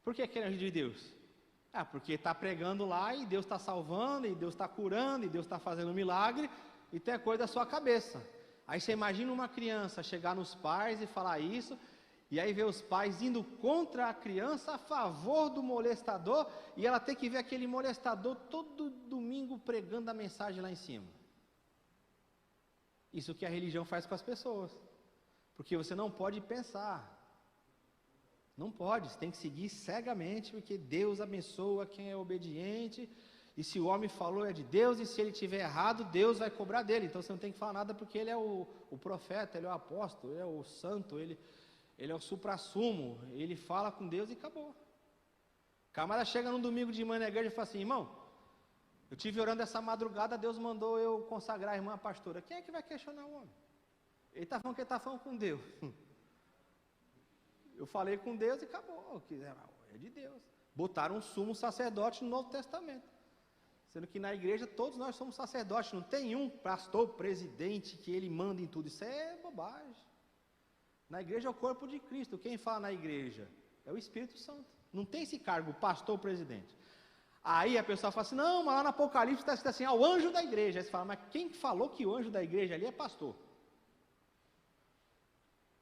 Por que ele é ungido de Deus? Porque está pregando lá e Deus está salvando, e Deus está curando, e Deus está fazendo um milagre, e tem a coisa da sua cabeça. Aí você imagina uma criança chegar nos pais e falar isso, e aí vê os pais indo contra a criança a favor do molestador, e ela tem que ver aquele molestador todo domingo pregando a mensagem lá em cima. Isso que a religião faz com as pessoas. Porque você não pode pensar. Não pode, você tem que seguir cegamente, porque Deus abençoa quem é obediente, e se o homem falou é de Deus, e se ele tiver errado, Deus vai cobrar dele. Então você não tem que falar nada, porque ele é o profeta, ele é o apóstolo, ele é o santo, ele é o suprassumo, ele fala com Deus e acabou. O camarada chega num domingo de manhã na igreja e fala assim, irmão, eu estive orando essa madrugada, Deus mandou eu consagrar a irmã pastora. Quem é que vai questionar o homem? Ele está falando que ele está falando com Deus. Eu falei com Deus e acabou. É de Deus. Botaram um sumo sacerdote no Novo Testamento. Sendo que na igreja todos nós somos sacerdotes. Não tem um pastor, presidente, que ele manda em tudo. Isso é bobagem. Na igreja é o corpo de Cristo. Quem fala na igreja é o Espírito Santo. Não tem esse cargo, pastor ou presidente. Aí a pessoa fala assim, não, mas lá no Apocalipse está escrito assim, o anjo da igreja. Aí você fala, mas quem falou que o anjo da igreja ali é pastor?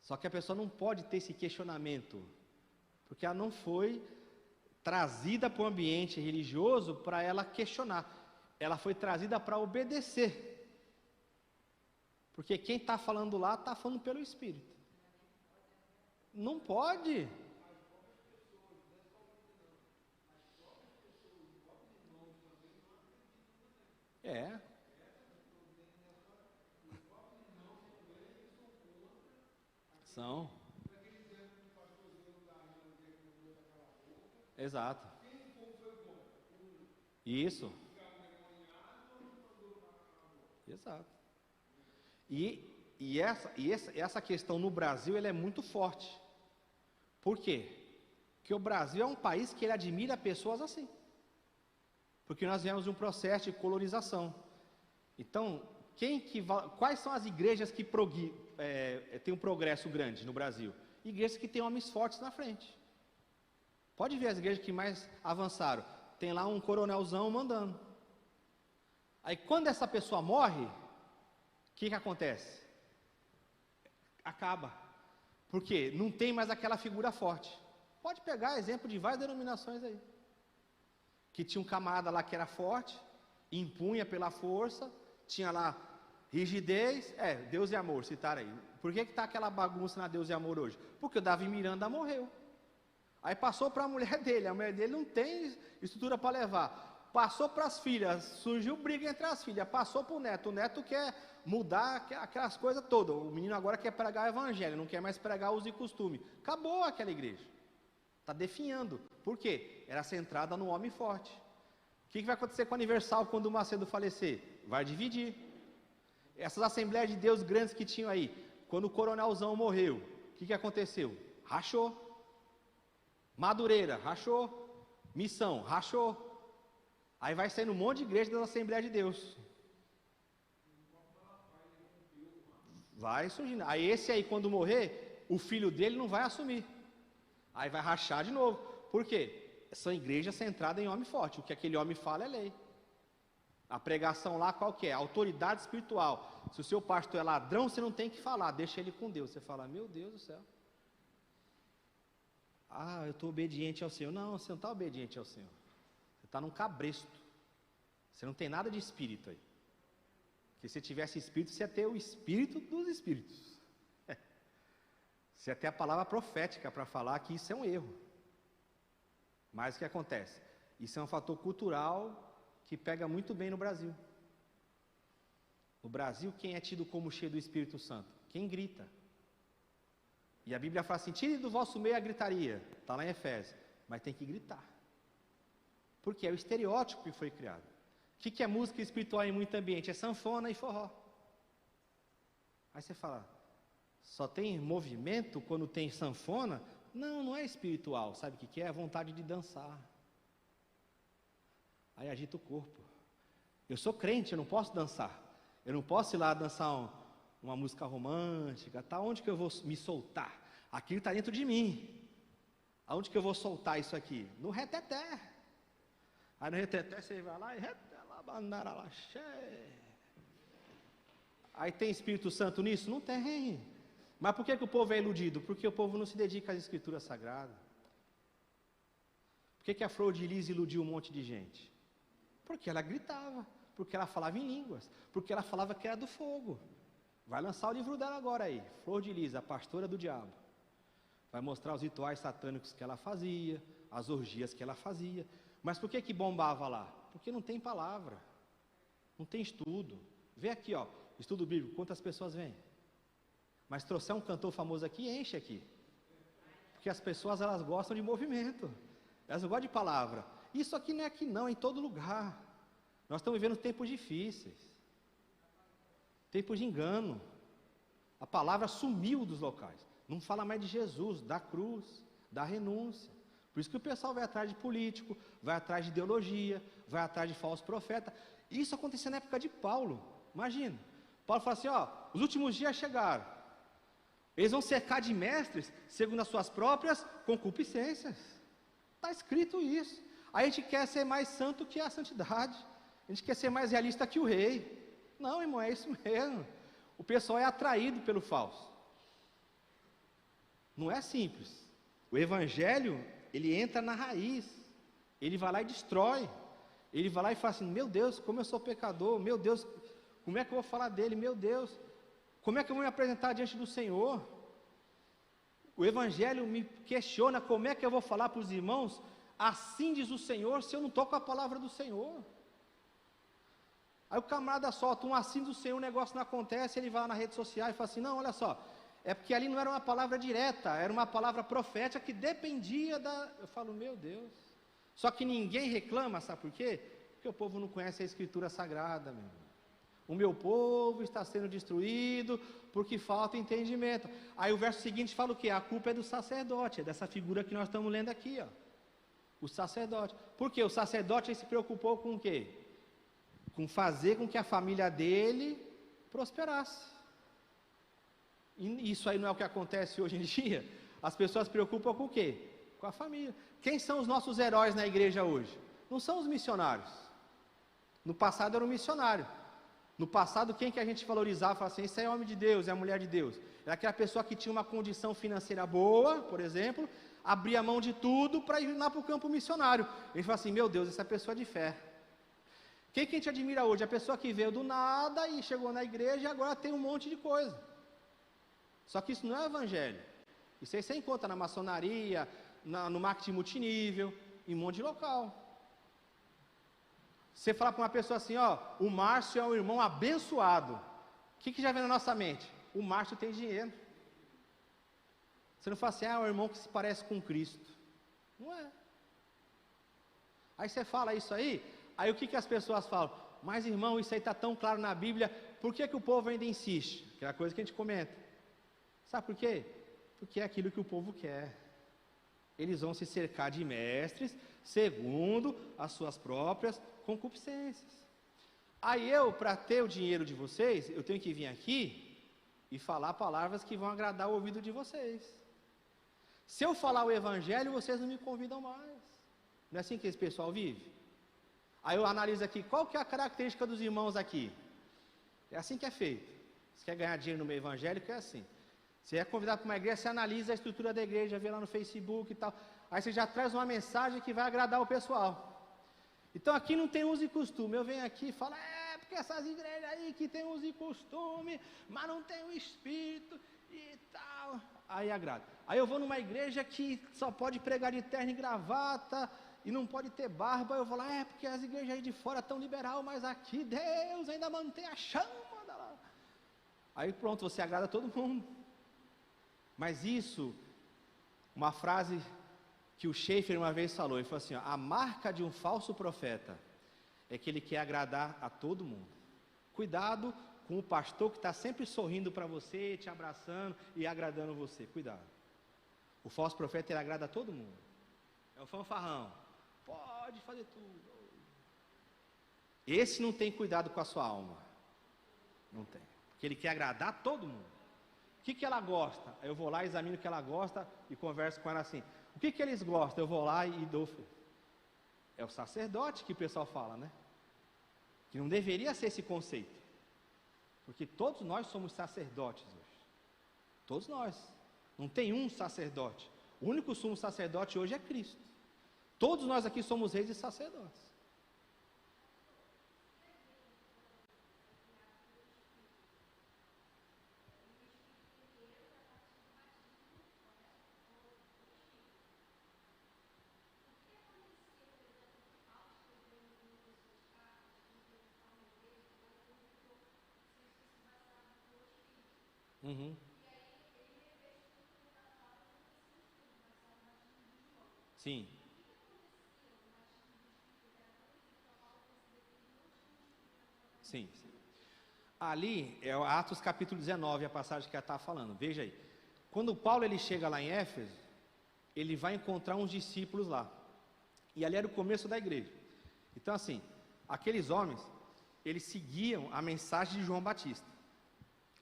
Só que a pessoa não pode ter esse questionamento, porque ela não foi trazida para o ambiente religioso para ela questionar. Ela foi trazida para obedecer. Porque quem está falando lá está falando pelo Espírito. Não pode. É. São. Exato. Isso. Exato. Essa questão no Brasil ela é muito forte. Por quê? Porque o Brasil é um país que ele admira pessoas assim. Porque nós viemos de um processo de colonização. Então, quais são as igrejas que têm um progresso grande no Brasil? Igrejas que têm homens fortes na frente. Pode ver as igrejas que mais avançaram. Tem lá um coronelzão mandando. Aí quando essa pessoa morre, o que acontece? Acaba. Por quê? Não tem mais aquela figura forte. Pode pegar exemplo de várias denominações aí. Que tinha um camarada lá que era forte, impunha pela força, tinha lá rigidez, Deus e amor, citaram aí. Por que está aquela bagunça na Deus e amor hoje? Porque o Davi Miranda morreu. Aí passou para a mulher dele não tem estrutura para levar. Passou para as filhas, surgiu briga entre as filhas, passou para o neto quer mudar aquelas coisas todas. O menino agora quer pregar o evangelho, não quer mais pregar uso e costume. Acabou aquela igreja. Está definhando. Por quê? Era centrada no homem forte. O que vai acontecer com a Universal quando o Macedo falecer? Vai dividir. Essas Assembleias de Deus grandes que tinham aí, quando o coronelzão morreu, o que aconteceu? Rachou. Madureira, rachou. Missão, rachou. Aí vai saindo um monte de igreja da Assembleia de Deus. Vai surgindo. Aí esse aí, quando morrer, o filho dele não vai assumir. Aí vai rachar de novo. Por quê? São igrejas centradas em homem forte. O que aquele homem fala é lei. A pregação lá qual que é? Autoridade espiritual. Se o seu pastor é ladrão, você não tem que falar. Deixa ele com Deus. Você fala, meu Deus do céu. Eu estou obediente ao Senhor. Não, você não está obediente ao Senhor. Você está num cabresto. Você não tem nada de espírito aí. Porque se tivesse espírito, você ia ter o espírito dos espíritos. Você ia ter a palavra profética para falar que isso é um erro. Mas o que acontece? Isso é um fator cultural que pega muito bem no Brasil. No Brasil, quem é tido como cheio do Espírito Santo? Quem grita. E a Bíblia fala assim, tire do vosso meio a gritaria. Está lá em Efésios. Mas tem que gritar. Porque é o estereótipo que foi criado. O que é música espiritual em muito ambiente? É sanfona e forró. Aí você fala, só tem movimento quando tem sanfona? Não, não é espiritual. Sabe o que é? É a vontade de dançar. Aí agita o corpo. Eu sou crente, eu não posso dançar. Eu não posso ir lá dançar uma música romântica. Tá? Onde que eu vou me soltar? Aquilo está dentro de mim. Aonde que eu vou soltar isso aqui? No reteté. Aí no reteté você vai lá e aí tem Espírito Santo nisso? Não tem. Mas por que o povo é iludido? Porque o povo não se dedica às Escrituras Sagradas. Por que a Flor de Lis iludiu um monte de gente? Porque ela gritava, porque ela falava em línguas, porque ela falava que era do fogo. Vai lançar o livro dela agora aí, Flor de Lis, a pastora do diabo. Vai mostrar os rituais satânicos que ela fazia, as orgias que ela fazia. Mas por que bombava lá? Porque não tem palavra, não tem estudo. Vê aqui, estudo bíblico, quantas pessoas vêm? Mas trouxer um cantor famoso aqui, enche aqui. Porque as pessoas, elas gostam de movimento. Elas não gostam de palavra. Isso aqui não é aqui não, é em todo lugar. Nós estamos vivendo tempos difíceis. Tempos de engano. A palavra sumiu dos locais. Não fala mais de Jesus, da cruz, da renúncia. Por isso que o pessoal vai atrás de político, vai atrás de ideologia, vai atrás de falso profeta. Isso acontecia na época de Paulo. Imagina. Paulo fala assim, os últimos dias chegaram. Eles vão cercar de mestres segundo as suas próprias concupiscências. Está escrito isso. Aí a gente quer ser mais santo que a santidade. A gente quer ser mais realista que o rei. Não, irmão, é isso mesmo. O pessoal é atraído pelo falso. Não é simples. O evangelho, ele entra na raiz. Ele vai lá e destrói. Ele vai lá e fala assim, meu Deus, como eu sou pecador. Meu Deus, como é que eu vou falar dele? Meu Deus, como é que eu vou me apresentar diante do Senhor? O evangelho me questiona como é que eu vou falar para os irmãos, assim diz o Senhor, se eu não estou com a palavra do Senhor. Aí o camarada solta um assim do Senhor, o negócio não acontece, ele vai lá na rede social e fala assim, não, olha só, é porque ali não era uma palavra direta, era uma palavra profética que dependia da... Eu falo, meu Deus. Só que ninguém reclama, sabe por quê? Porque o povo não conhece a Escritura Sagrada, meu irmão. O meu povo está sendo destruído porque falta entendimento. Aí o verso seguinte fala o quê? A culpa é do sacerdote, é dessa figura que nós estamos lendo aqui, ó. O sacerdote. Por quê? O sacerdote se preocupou com o quê? Com fazer com que a família dele prosperasse. E isso aí não é o que acontece hoje em dia? As pessoas se preocupam com o quê? Com a família. Quem são os nossos heróis na igreja hoje? Não são os missionários. No passado era um missionário. No passado, quem que a gente valorizava? Falava assim, isso é homem de Deus, é a mulher de Deus. Era aquela pessoa que tinha uma condição financeira boa, por exemplo, abria mão de tudo para ir lá para o campo missionário. Ele fala assim, meu Deus, essa pessoa é de fé. Quem que a gente admira hoje? A pessoa que veio do nada e chegou na igreja e agora tem um monte de coisa. Só que isso não é evangelho. Isso aí você encontra na maçonaria, no marketing multinível, em um monte de local. Você fala para uma pessoa assim, ó, o Márcio é um irmão abençoado. O que já vem na nossa mente? O Márcio tem dinheiro. Você não fala assim, é um irmão que se parece com Cristo. Não é. Aí você fala isso aí o que as pessoas falam? Mas irmão, isso aí está tão claro na Bíblia, por que o povo ainda insiste? Aquela coisa que a gente comenta. Sabe por quê? Porque é aquilo que o povo quer. Eles vão se cercar de mestres, segundo as suas próprias concupiscências. Aí eu, para ter o dinheiro de vocês, eu tenho que vir aqui e falar palavras que vão agradar o ouvido de vocês. Se eu falar o evangelho, vocês não me convidam mais. Não é assim que esse pessoal vive? Aí eu analiso aqui, qual que é a característica dos irmãos aqui? É assim que é feito. Você quer ganhar dinheiro no meio evangélico, é assim. Você é convidado para uma igreja, você analisa a estrutura da igreja, vê lá no Facebook e tal. Aí você já traz uma mensagem que vai agradar o pessoal. Então aqui não tem uso e costume. Eu venho aqui e falo, porque essas igrejas aí que tem uso e costume, mas não tem o Espírito e tal. Aí agrada. Aí eu vou numa igreja que só pode pregar de terno e gravata e não pode ter barba. Eu vou lá, porque as igrejas aí de fora estão liberal, mas aqui Deus ainda mantém a chama da lá. Aí pronto, você agrada todo mundo. Mas isso, uma frase que o Schaeffer uma vez falou, ele falou assim, ó, a marca de um falso profeta é que ele quer agradar a todo mundo. Cuidado com o pastor que está sempre sorrindo para você, te abraçando e agradando você, cuidado. O falso profeta, ele agrada a todo mundo. É o fanfarrão, pode fazer tudo. Esse não tem cuidado com a sua alma, não tem, porque ele quer agradar a todo mundo. O que ela gosta? Eu vou lá, examino o que ela gosta e converso com ela assim. O que eles gostam? Eu vou lá e dou. É o sacerdote que o pessoal fala, né? Que não deveria ser esse conceito. Porque todos nós somos sacerdotes hoje. Todos nós. Não tem um sacerdote. O único sumo sacerdote hoje é Cristo. Todos nós aqui somos reis e sacerdotes. Uhum. Sim. Sim. Ali é o Atos capítulo 19, a passagem que ela está falando. Veja aí. Quando Paulo ele chega lá em Éfeso, ele vai encontrar uns discípulos lá. E ali era o começo da igreja. Então assim, aqueles homens, eles seguiam a mensagem de João Batista,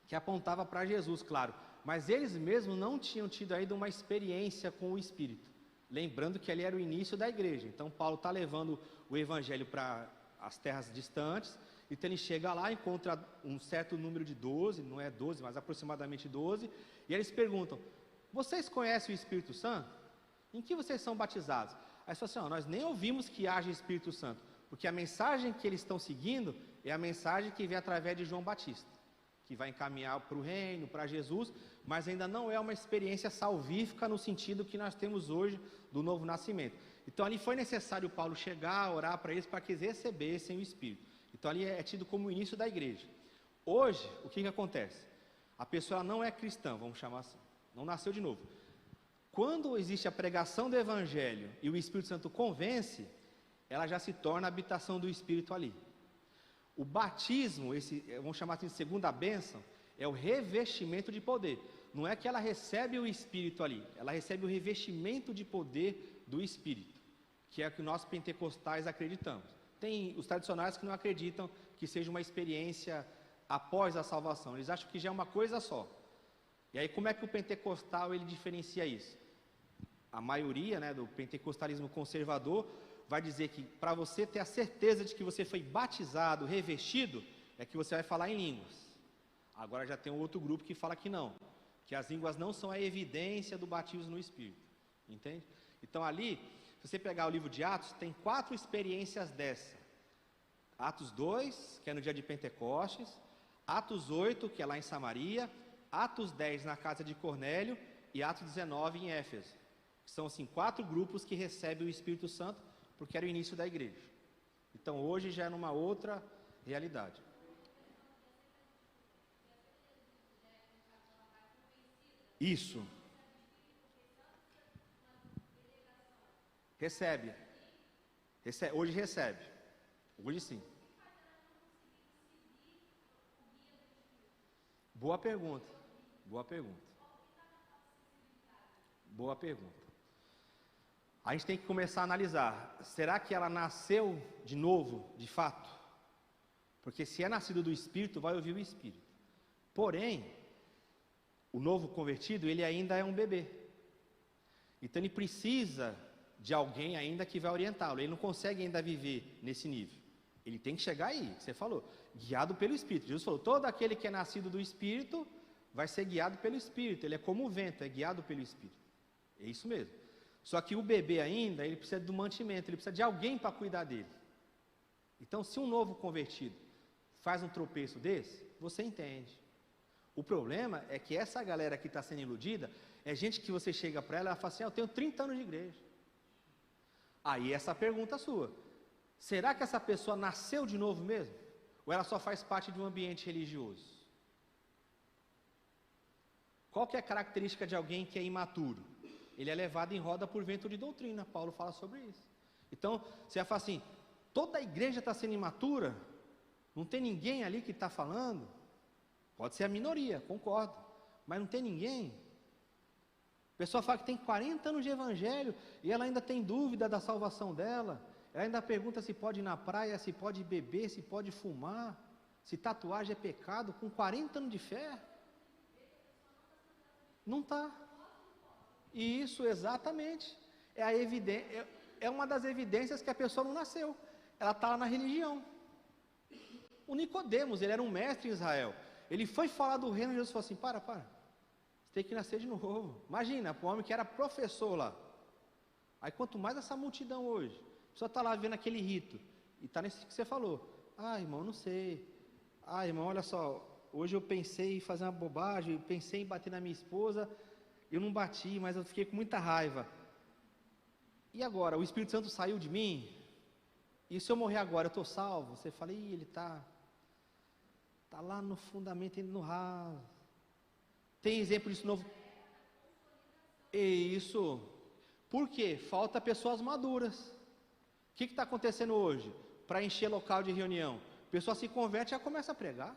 que apontava para Jesus, claro. mas eles mesmos não tinham tido ainda uma experiência com o Espírito. Lembrando que ali era o início da igreja. Então, Paulo está levando o evangelho para as terras distantes. Então, ele chega lá, encontra um certo número de 12, não é 12, mas aproximadamente 12. E eles perguntam, vocês conhecem o Espírito Santo? Em que vocês são batizados? Aí eles falam assim, nós nem ouvimos que haja Espírito Santo. Porque a mensagem que eles estão seguindo é a mensagem que vem através de João Batista, que vai encaminhar para o reino, para Jesus, mas ainda não é uma experiência salvífica no sentido que nós temos hoje do novo nascimento. Então ali foi necessário Paulo chegar, orar para eles, para que eles recebessem o Espírito. Então ali é tido como o início da igreja. Hoje, o que acontece? A pessoa não é cristã, vamos chamar assim, não nasceu de novo. Quando existe a pregação do Evangelho e o Espírito Santo convence, ela já se torna a habitação do Espírito ali. O batismo, vamos chamar assim de segunda bênção, é o revestimento de poder. Não é que ela recebe o Espírito ali, ela recebe o revestimento de poder do Espírito, que é o que nós pentecostais acreditamos. Tem os tradicionais que não acreditam que seja uma experiência após a salvação, eles acham que já é uma coisa só. E aí como é que o pentecostal ele diferencia isso? A maioria, do pentecostalismo conservador vai dizer que para você ter a certeza de que você foi batizado, revestido, é que você vai falar em línguas. Agora já tem um outro grupo que fala que não, que as línguas não são a evidência do batismo no Espírito, entende? Então ali, se você pegar o livro de Atos, tem 4 experiências dessa. Atos 2, que é no dia de Pentecostes, Atos 8, que é lá em Samaria, Atos 10 na casa de Cornélio e Atos 19 em Éfeso. São assim 4 grupos que recebem o Espírito Santo, porque era o início da igreja. Então hoje já é numa outra realidade. Isso. Recebe. Hoje recebe. Hoje sim. Boa pergunta. Boa pergunta. Boa pergunta. A gente tem que começar a analisar, será que ela nasceu de novo, de fato? Porque se é nascido do Espírito, vai ouvir o Espírito. Porém, o novo convertido, ele ainda é um bebê. Então ele precisa de alguém ainda que vai orientá-lo. Ele não consegue ainda viver nesse nível. Ele tem que chegar aí, que você falou, guiado pelo Espírito. Jesus falou, todo aquele que é nascido do Espírito, vai ser guiado pelo Espírito. Ele é como o vento, é guiado pelo Espírito. É isso mesmo. Só que o bebê ainda, ele precisa do mantimento, ele precisa de alguém para cuidar dele. Então, se um novo convertido faz um tropeço desse, você entende. O problema é que essa galera que está sendo iludida, é gente que você chega para ela e fala assim, eu tenho 30 anos de igreja. Aí essa pergunta sua, será que essa pessoa nasceu de novo mesmo? Ou ela só faz parte de um ambiente religioso? Qual que é a característica de alguém que é imaturo? Ele é levado em roda por vento de doutrina. Paulo fala sobre isso. Então, você vai falar assim, toda a igreja está sendo imatura? Não tem ninguém ali que está falando? Pode ser a minoria, concordo. Mas não tem ninguém. A pessoa fala que tem 40 anos de evangelho e ela ainda tem dúvida da salvação dela. Ela ainda pergunta se pode ir na praia, se pode beber, se pode fumar, se tatuagem é pecado, com 40 anos de fé. Não está. Isso, exatamente. É uma das evidências que a pessoa não nasceu. Ela está lá na religião. O Nicodemos, ele era um mestre em Israel. Ele foi falar do reino e Jesus falou assim, para. Você tem que nascer de novo. Imagina, para um homem que era professor lá. Aí quanto mais essa multidão hoje. A pessoa está lá vendo aquele rito. E está nesse que você falou. Irmão, não sei. Irmão, olha só. Hoje eu pensei em fazer uma bobagem. Eu pensei em bater na minha esposa. Eu não bati, mas eu fiquei com muita raiva. E agora? O Espírito Santo saiu de mim? E se eu morrer agora, eu estou salvo? Você fala, ele está lá no fundamento, indo no raso. Tem exemplo disso novo? Isso. Por quê? Falta pessoas maduras. O que está acontecendo hoje? Para encher local de reunião. A pessoa se converte e já começa a pregar.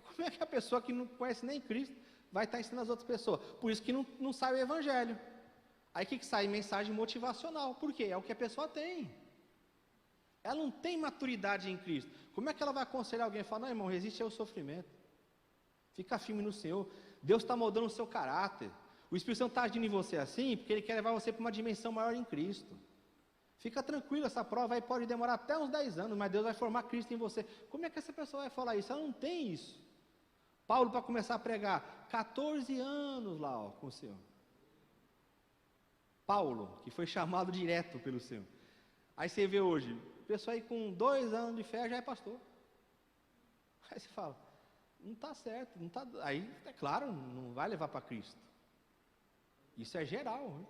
Como é que a pessoa que não conhece nem Cristo vai estar ensinando as outras pessoas? Por isso que não sai o evangelho. Aí o que sai? Mensagem motivacional. Por quê? É o que a pessoa tem. Ela não tem maturidade em Cristo. Como é que ela vai aconselhar alguém e falar, não, irmão, resiste ao sofrimento? Fica firme no Senhor. Deus está moldando o seu caráter. O Espírito Santo está agindo em você assim, porque Ele quer levar você para uma dimensão maior em Cristo. Fica tranquilo, essa prova aí pode demorar até uns 10 anos, mas Deus vai formar Cristo em você. Como é que essa pessoa vai falar isso? Ela não tem isso. Paulo, para começar a pregar, 14 anos lá, ó, com o Senhor. Paulo, que foi chamado direto pelo Senhor. Aí você vê hoje, pessoa aí com 2 anos de fé já é pastor. Aí você fala, não está certo, não tá, aí é claro, não vai levar para Cristo. Isso é geral, né?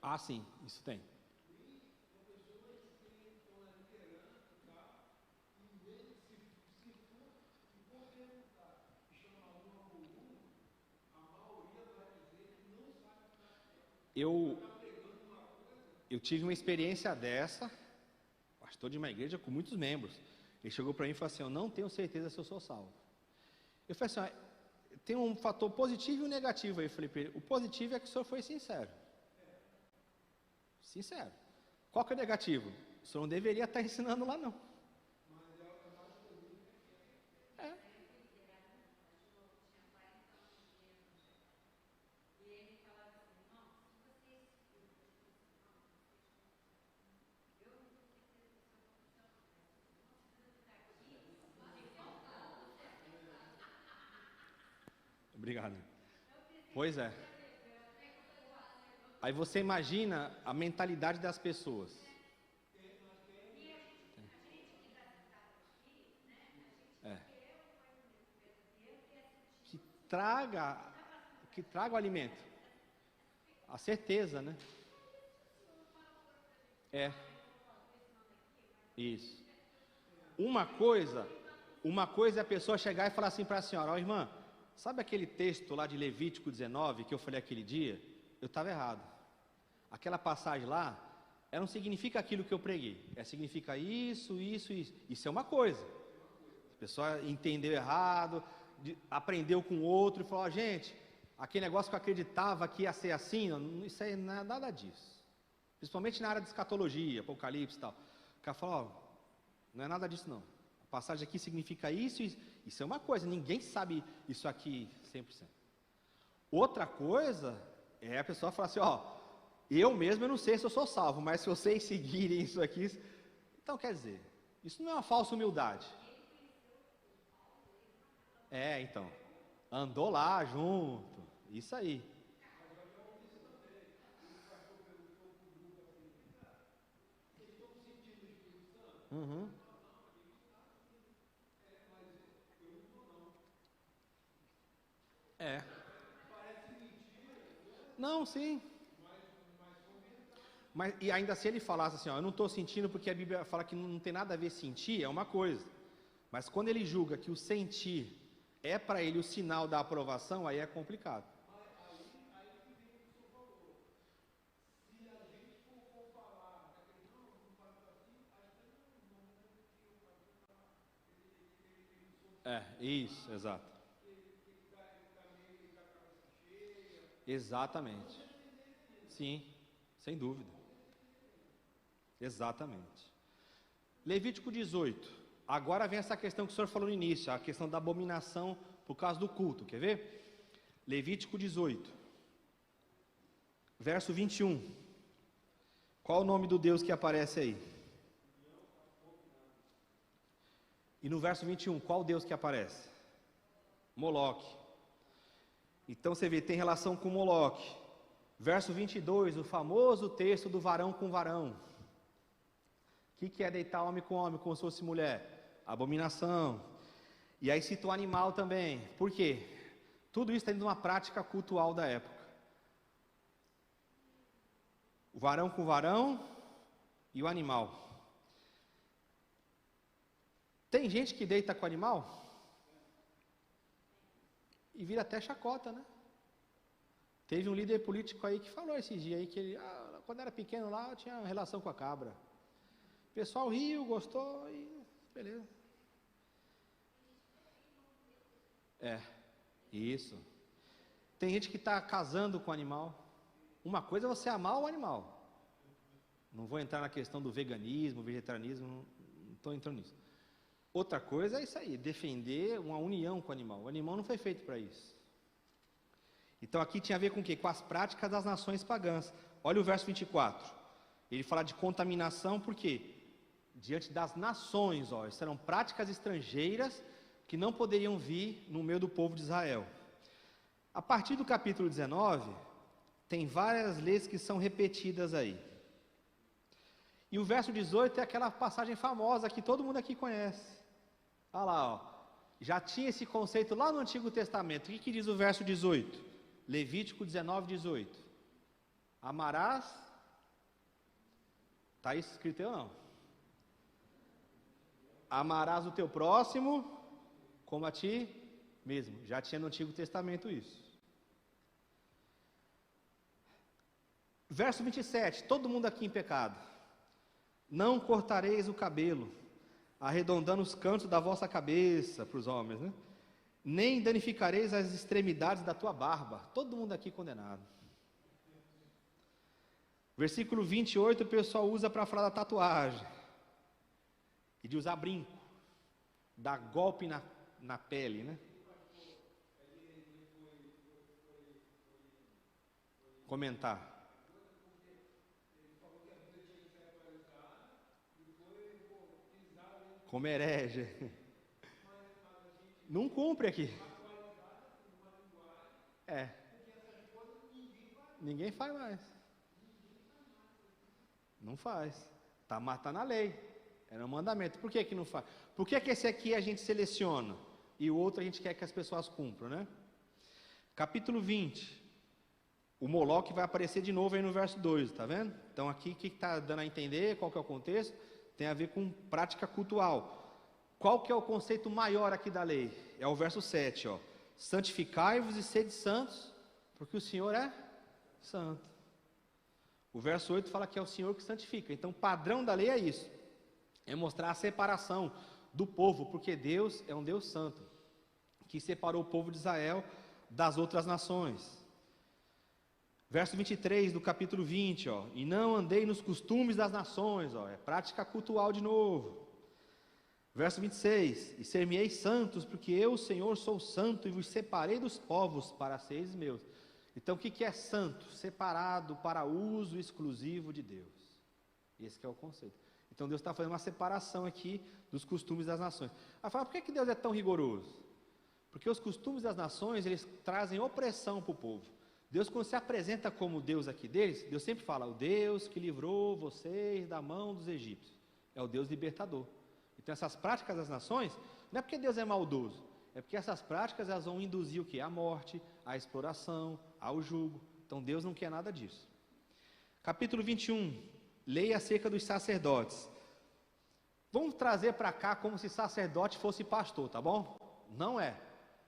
Ah, sim, isso tem. Eu, eu tive uma experiência dessa, pastor de uma igreja com muitos membros. Ele chegou para mim e falou assim, eu não tenho certeza se eu sou salvo. Eu falei assim, tem um fator positivo e um negativo aí. Eu falei para ele, o positivo é que o senhor foi sincero. Sincero. Qual que é o negativo? O senhor não deveria estar ensinando lá não. É. Obrigado. Pois é. Aí você imagina a mentalidade das pessoas. É. Que traga, que traga o alimento. A certeza, né? É. Isso. Uma coisa é a pessoa chegar e falar assim para a senhora, ó irmã, sabe aquele texto lá de Levítico 19 que eu falei aquele dia? Eu estava errado. Aquela passagem lá, ela não significa aquilo que eu preguei. Ela significa isso, isso, isso. Isso é uma coisa. A pessoa entendeu errado, aprendeu com o outro e falou, ó, gente, aquele negócio que eu acreditava que ia ser assim, isso aí não é nada disso. Principalmente na área de escatologia, apocalipse e tal. O cara fala, ó, não é nada disso não. A passagem aqui significa isso, isso é uma coisa, ninguém sabe isso aqui 100%. Outra coisa é a pessoa falar assim, ó, eu mesmo eu não sei se eu sou salvo, mas se vocês seguirem isso aqui, então quer dizer, isso não é uma falsa humildade. É, então, andou lá junto, isso aí. Uhum. É. Não, sim. Mas, e ainda se ele falasse assim, ó, eu não estou sentindo porque a Bíblia fala que não tem nada a ver sentir, é uma coisa. Mas quando ele julga que o sentir é para ele o sinal da aprovação, aí é complicado. É, isso, exato. Exatamente. Sim, sem dúvida. Exatamente. Levítico 18. Agora vem essa questão que o senhor falou no início, a questão da abominação por causa do culto. Quer ver? Levítico 18, verso 21. Qual o nome do Deus que aparece aí? E no verso 21, qual Deus que aparece? Moloque. Então você vê, tem relação com Moloque. Verso 22, o famoso texto do varão com varão. O que é deitar homem com homem como se fosse mulher? Abominação. E aí cita o animal também. Por quê? Tudo isso está dentro de uma prática cultual da época. O varão com varão e o animal. Tem gente que deita com animal e vira até chacota, né? Teve um líder político aí que falou esses dias aí que ele, quando era pequeno lá, tinha relação com a cabra. O pessoal riu, gostou e beleza. É, isso. Tem gente que está casando com animal. Uma coisa é você amar o animal. Não vou entrar na questão do veganismo, vegetarianismo, não estou entrando nisso. Outra coisa é isso aí, defender uma união com o animal. O animal não foi feito para isso. Então aqui tinha a ver com o quê? Com as práticas das nações pagãs. Olha o verso 24. Ele fala de contaminação, por quê? Diante das nações, ó, isso eram práticas estrangeiras que não poderiam vir no meio do povo de Israel. A partir do capítulo 19, tem várias leis que são repetidas aí. E o verso 18 é aquela passagem famosa que todo mundo aqui conhece. Olha lá, ó. Já tinha esse conceito lá no Antigo Testamento. O que diz o verso 18? Levítico 19, 18. Amarás. Está isso escrito aí ou não? Amarás o teu próximo como a ti mesmo. Já tinha no Antigo Testamento isso. Verso 27. Todo mundo aqui em pecado. Não cortareis o cabelo, arredondando os cantos da vossa cabeça, para os homens, né? Nem danificareis as extremidades da tua barba. Todo mundo aqui condenado. Versículo 28, o pessoal usa para falar da tatuagem. E de usar brinco. Dar golpe na pele, né? Comentar. Como herege. Não cumpre aqui. É. Ninguém faz mais. Não faz. Está matando a lei. Era um mandamento. Por que não faz? Por que esse aqui a gente seleciona e o outro a gente quer que as pessoas cumpram, né? Capítulo 20. O Moloque vai aparecer de novo aí no verso 2, tá vendo? Então aqui o que está dando a entender, qual que é o contexto? Tem a ver com prática cultual. Qual que é o conceito maior aqui da lei? É o verso 7, ó. Santificai-vos e sede santos, porque o Senhor é santo. O verso 8 fala que é o Senhor que santifica. Então o padrão da lei é isso. É mostrar a separação do povo, porque Deus é um Deus santo, que separou o povo de Israel das outras nações. Verso 23 do capítulo 20, ó. E não andei nos costumes das nações, ó. É prática cultual de novo. Verso 26. E ser-me-eis santos, porque eu, Senhor, sou santo e vos separei dos povos para seres meus. Então, o que é santo? Separado para uso exclusivo de Deus. Esse que é o conceito. Então, Deus está fazendo uma separação aqui dos costumes das nações. Aí fala, por que Deus é tão rigoroso? Porque os costumes das nações, eles trazem opressão para o povo. Deus, quando se apresenta como Deus aqui deles, Deus sempre fala, o Deus que livrou vocês da mão dos egípcios. É o Deus libertador. Então, essas práticas das nações, não é porque Deus é maldoso, é porque essas práticas elas vão induzir o quê? A morte, a exploração, ao jugo. Então, Deus não quer nada disso. Capítulo 21, lei acerca dos sacerdotes. Vamos trazer para cá como se sacerdote fosse pastor, tá bom? Não é.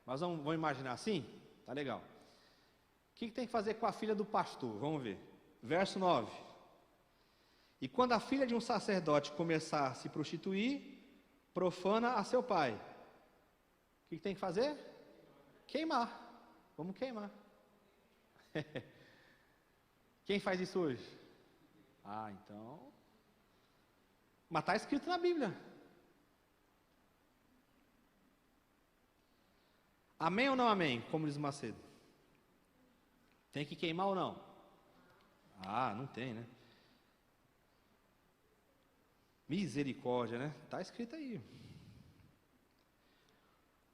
Mas vamos imaginar assim? Tá legal. O que tem que fazer com a filha do pastor? Vamos ver. Verso 9. E quando a filha de um sacerdote começar a se prostituir, profana a seu pai. O que tem que fazer? Queimar. Vamos queimar. Quem faz isso hoje? Ah, então... Mas está escrito na Bíblia. Amém ou não amém? Como diz Macedo. Tem que queimar ou não? Ah, não tem, né? Misericórdia, né? Está escrito aí.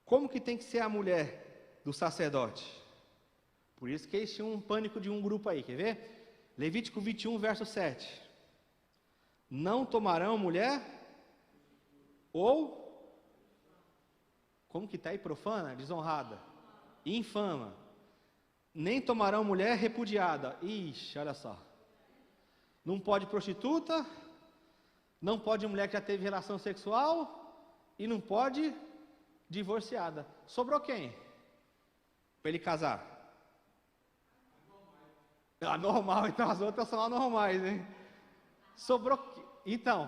Como que tem que ser a mulher do sacerdote? Por isso que eles tinham um pânico de um grupo aí, quer ver? Levítico 21, verso 7. Não tomarão mulher ou... Como que está aí? Profana? Desonrada? Infama. Nem tomarão mulher repudiada. Ixi, olha só. Não pode prostituta, não pode mulher que já teve relação sexual e não pode divorciada. Sobrou quem? Para ele casar? Anormal, então as outras são anormais, hein? Sobrou. Então.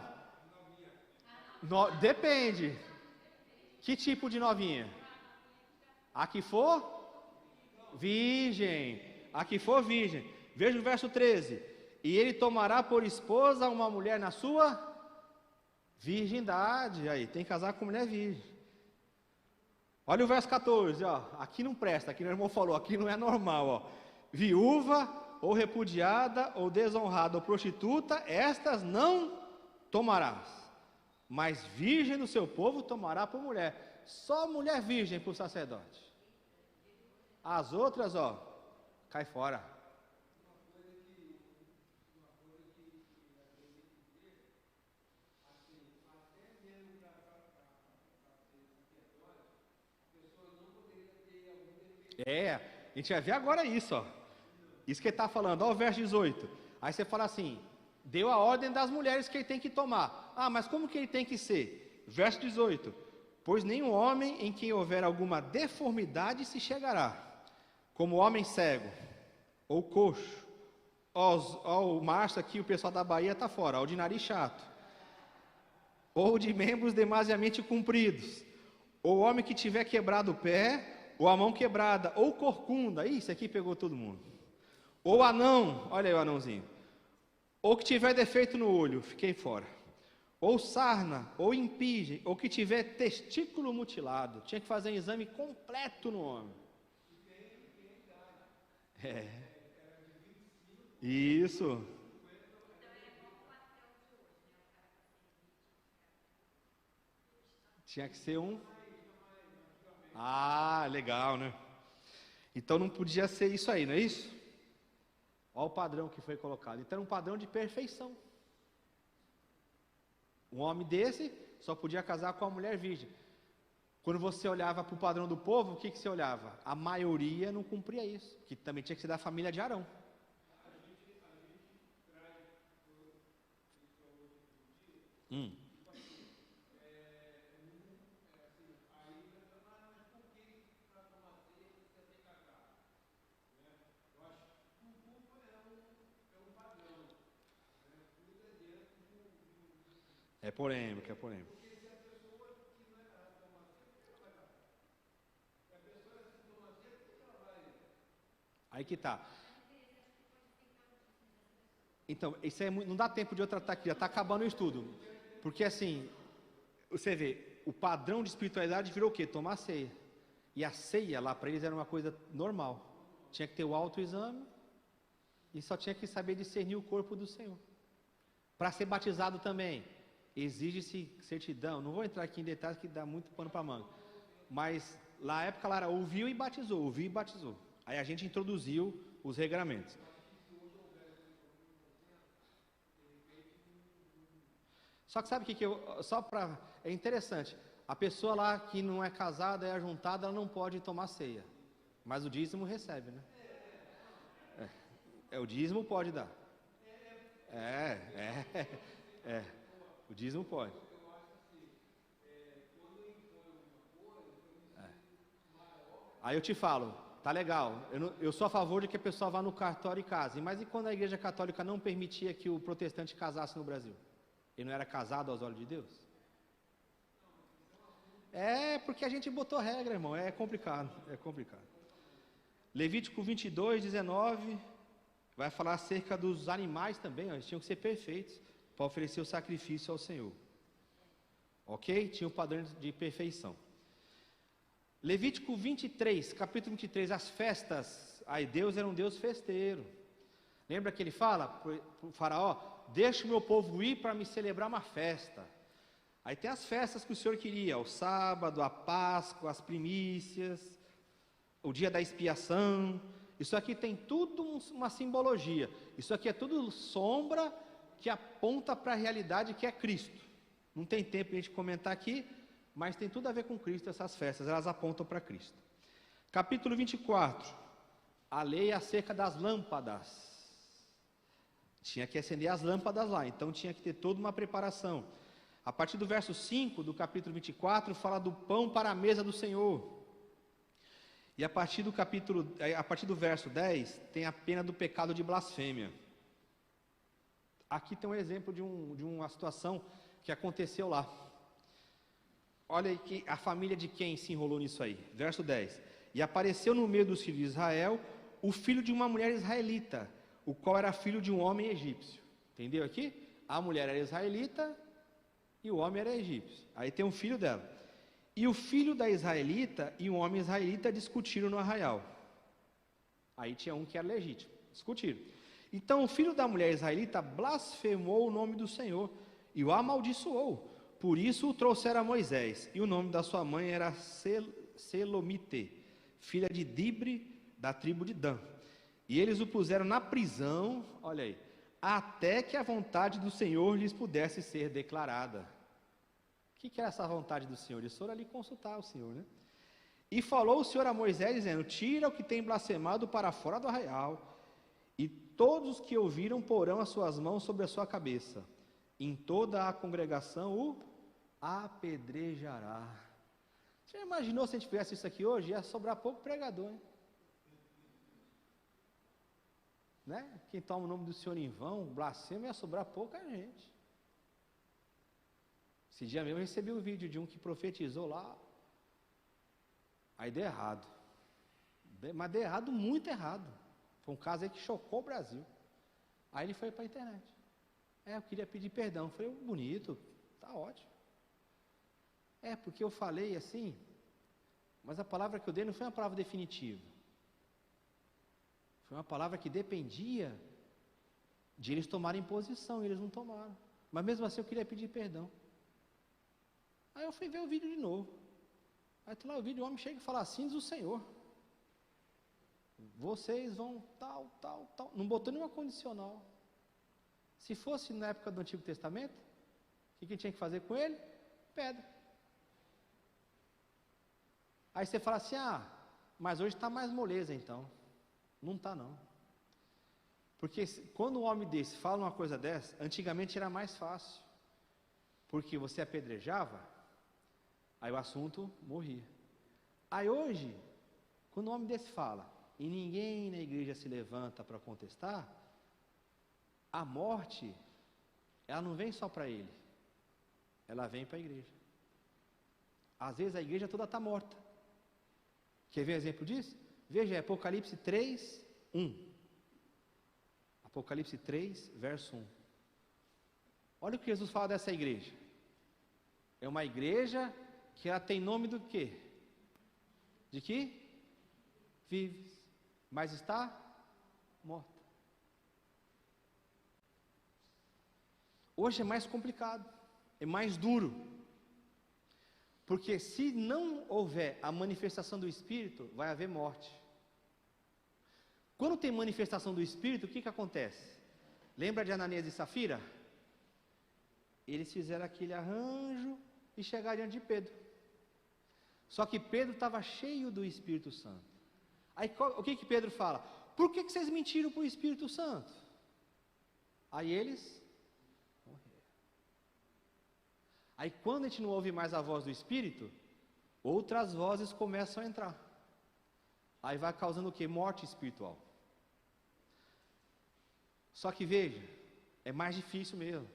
Depende. Que tipo de novinha? A que for? Virgem. A que for virgem. Veja o verso 13: e ele tomará por esposa uma mulher na sua virgindade. Aí, tem que casar com mulher virgem. Olha o verso 14, ó. Aqui não presta, aqui o irmão falou, aqui não é normal, ó. Viúva, ou repudiada, ou desonrada, ou prostituta, estas não tomarás, mas virgem do seu povo tomará por mulher. Só mulher virgem para o sacerdote. As outras, ó, cai fora. A gente vai ver agora isso, ó. Isso que ele está falando, ó, o verso 18. Aí você fala assim: deu a ordem das mulheres que ele tem que tomar. Ah, mas como que ele tem que ser? Verso 18: pois nenhum homem em quem houver alguma deformidade se chegará, como homem cego, ou coxo, ó, o Márcio aqui, o pessoal da Bahia está fora, ó, de nariz chato, ou de membros demasiadamente compridos, ou homem que tiver quebrado o pé, ou a mão quebrada, ou corcunda, isso aqui pegou todo mundo, ou anão, olha aí o anãozinho, ou que tiver defeito no olho, fiquei fora, ou sarna, ou impingem, ou que tiver testículo mutilado, tinha que fazer um exame completo no homem. Isso. Tinha que ser um. Ah, legal, né? Então não podia ser isso aí, não é isso? Olha o padrão que foi colocado. Então era um padrão de perfeição. Um homem desse só podia casar com a mulher virgem. Quando você olhava para o padrão do povo, o que você olhava? A maioria não cumpria isso, que também tinha que ser da família de Arão. É polêmica, é polêmica. Aí que tá. Então, isso aí não dá tempo de eu tratar aqui, já está acabando o estudo. Porque assim, você vê, o padrão de espiritualidade virou o quê? Tomar ceia. E a ceia lá para eles era uma coisa normal. Tinha que ter o autoexame e só tinha que saber discernir o corpo do Senhor. Para ser batizado também, exige-se certidão. Não vou entrar aqui em detalhes que dá muito pano para manga. Mas na época lá era ouviu e batizou, ouviu e batizou. Aí a gente introduziu os regramentos. Só que sabe o que é interessante, a pessoa lá que não é casada, é ajuntada, ela não pode tomar ceia, mas o dízimo recebe, né? O dízimo pode dar. O dízimo pode. Aí eu te falo, tá legal, eu sou a favor de que a pessoa vá no cartório e case, mas e quando a igreja católica não permitia que o protestante casasse no Brasil? Ele não era casado aos olhos de Deus? Porque a gente botou regra, irmão, é complicado. Levítico 22, 19, vai falar acerca dos animais também, eles tinham que ser perfeitos para oferecer o sacrifício ao Senhor. Ok? Tinha o padrão de perfeição. Levítico 23, capítulo 23, as festas. Aí Deus era um Deus festeiro. Lembra que ele fala para o faraó: deixa o meu povo ir para me celebrar uma festa. Aí tem as festas que o Senhor queria, o sábado, a Páscoa, as primícias, o dia da expiação. Isso aqui tem tudo uma simbologia. Isso aqui é tudo sombra que aponta para a realidade que é Cristo. Não tem tempo de a gente comentar aqui, mas tem tudo a ver com Cristo essas festas, elas apontam para Cristo. Capítulo 24, a lei acerca das lâmpadas. Tinha que acender as lâmpadas lá, então tinha que ter toda uma preparação. A partir do verso 5 do capítulo 24, fala do pão para a mesa do Senhor. E a partir do verso 10, tem a pena do pecado de blasfêmia. Aqui tem um exemplo de uma situação que aconteceu lá. Olha aí a família de quem se enrolou nisso aí. Verso 10. E apareceu no meio dos filhos de Israel o filho de uma mulher israelita, o qual era filho de um homem egípcio. Entendeu aqui? A mulher era israelita e o homem era egípcio. Aí tem um filho dela. E o filho da israelita e um homem israelita discutiram no arraial. Aí tinha um que era legítimo. Discutiram. Então o filho da mulher israelita blasfemou o nome do Senhor e o amaldiçoou. Por isso o trouxeram a Moisés. E o nome da sua mãe era Selomite, filha de Dibre, da tribo de Dan. E eles o puseram na prisão, olha aí, até que a vontade do Senhor lhes pudesse ser declarada. O que era essa vontade do Senhor? Eles foram ali consultar o Senhor, né? E falou o Senhor a Moisés, dizendo: tira o que tem blasfemado para fora do arraial, e todos os que ouviram porão as suas mãos sobre a sua cabeça. Em toda a congregação o apedrejará. Você já imaginou se a gente fizesse isso aqui hoje? Ia sobrar pouco pregador, hein? Né? Quem toma o nome do Senhor em vão, blasfema, ia sobrar pouca gente. Esse dia mesmo eu recebi um vídeo de um que profetizou lá, aí deu errado. Mas deu errado, muito errado. Foi um caso aí que chocou o Brasil. Aí ele foi para a internet. Eu queria pedir perdão. Eu falei: bonito, tá ótimo. Porque eu falei assim, mas a palavra que eu dei não foi uma palavra definitiva. Foi uma palavra que dependia de eles tomarem posição, e eles não tomaram. Mas mesmo assim eu queria pedir perdão. Aí eu fui ver o vídeo de novo. Aí está lá o vídeo, o homem chega e fala: assim diz o Senhor. Vocês vão tal. Não botou nenhuma condicional. Se fosse na época do Antigo Testamento, o que tinha que fazer com ele? Pedra. Aí você fala assim: mas hoje está mais moleza então. Não está não. Porque quando um homem desse fala uma coisa dessa, antigamente era mais fácil. Porque você apedrejava, aí o assunto morria. Aí hoje, quando um homem desse fala, e ninguém na igreja se levanta para contestar, a morte, ela não vem só para ele, ela vem para a igreja. Às vezes a igreja toda está morta. Quer ver exemplo disso? Veja, Apocalipse 3, 1. Apocalipse 3, verso 1. Olha o que Jesus fala dessa igreja. É uma igreja que ela tem nome do quê? De que? Vives, mas está morta. Hoje é mais complicado, é mais duro. Porque se não houver a manifestação do Espírito, vai haver morte. Quando tem manifestação do Espírito, o que acontece? Lembra de Ananias e Safira? Eles fizeram aquele arranjo e chegaram diante de Pedro. Só que Pedro estava cheio do Espírito Santo. Aí o que Pedro fala? Por que vocês mentiram para o Espírito Santo? Aí eles morreram. Aí quando a gente não ouve mais a voz do Espírito, outras vozes começam a entrar. Aí vai causando o quê? Morte espiritual. Só que veja, é mais difícil mesmo.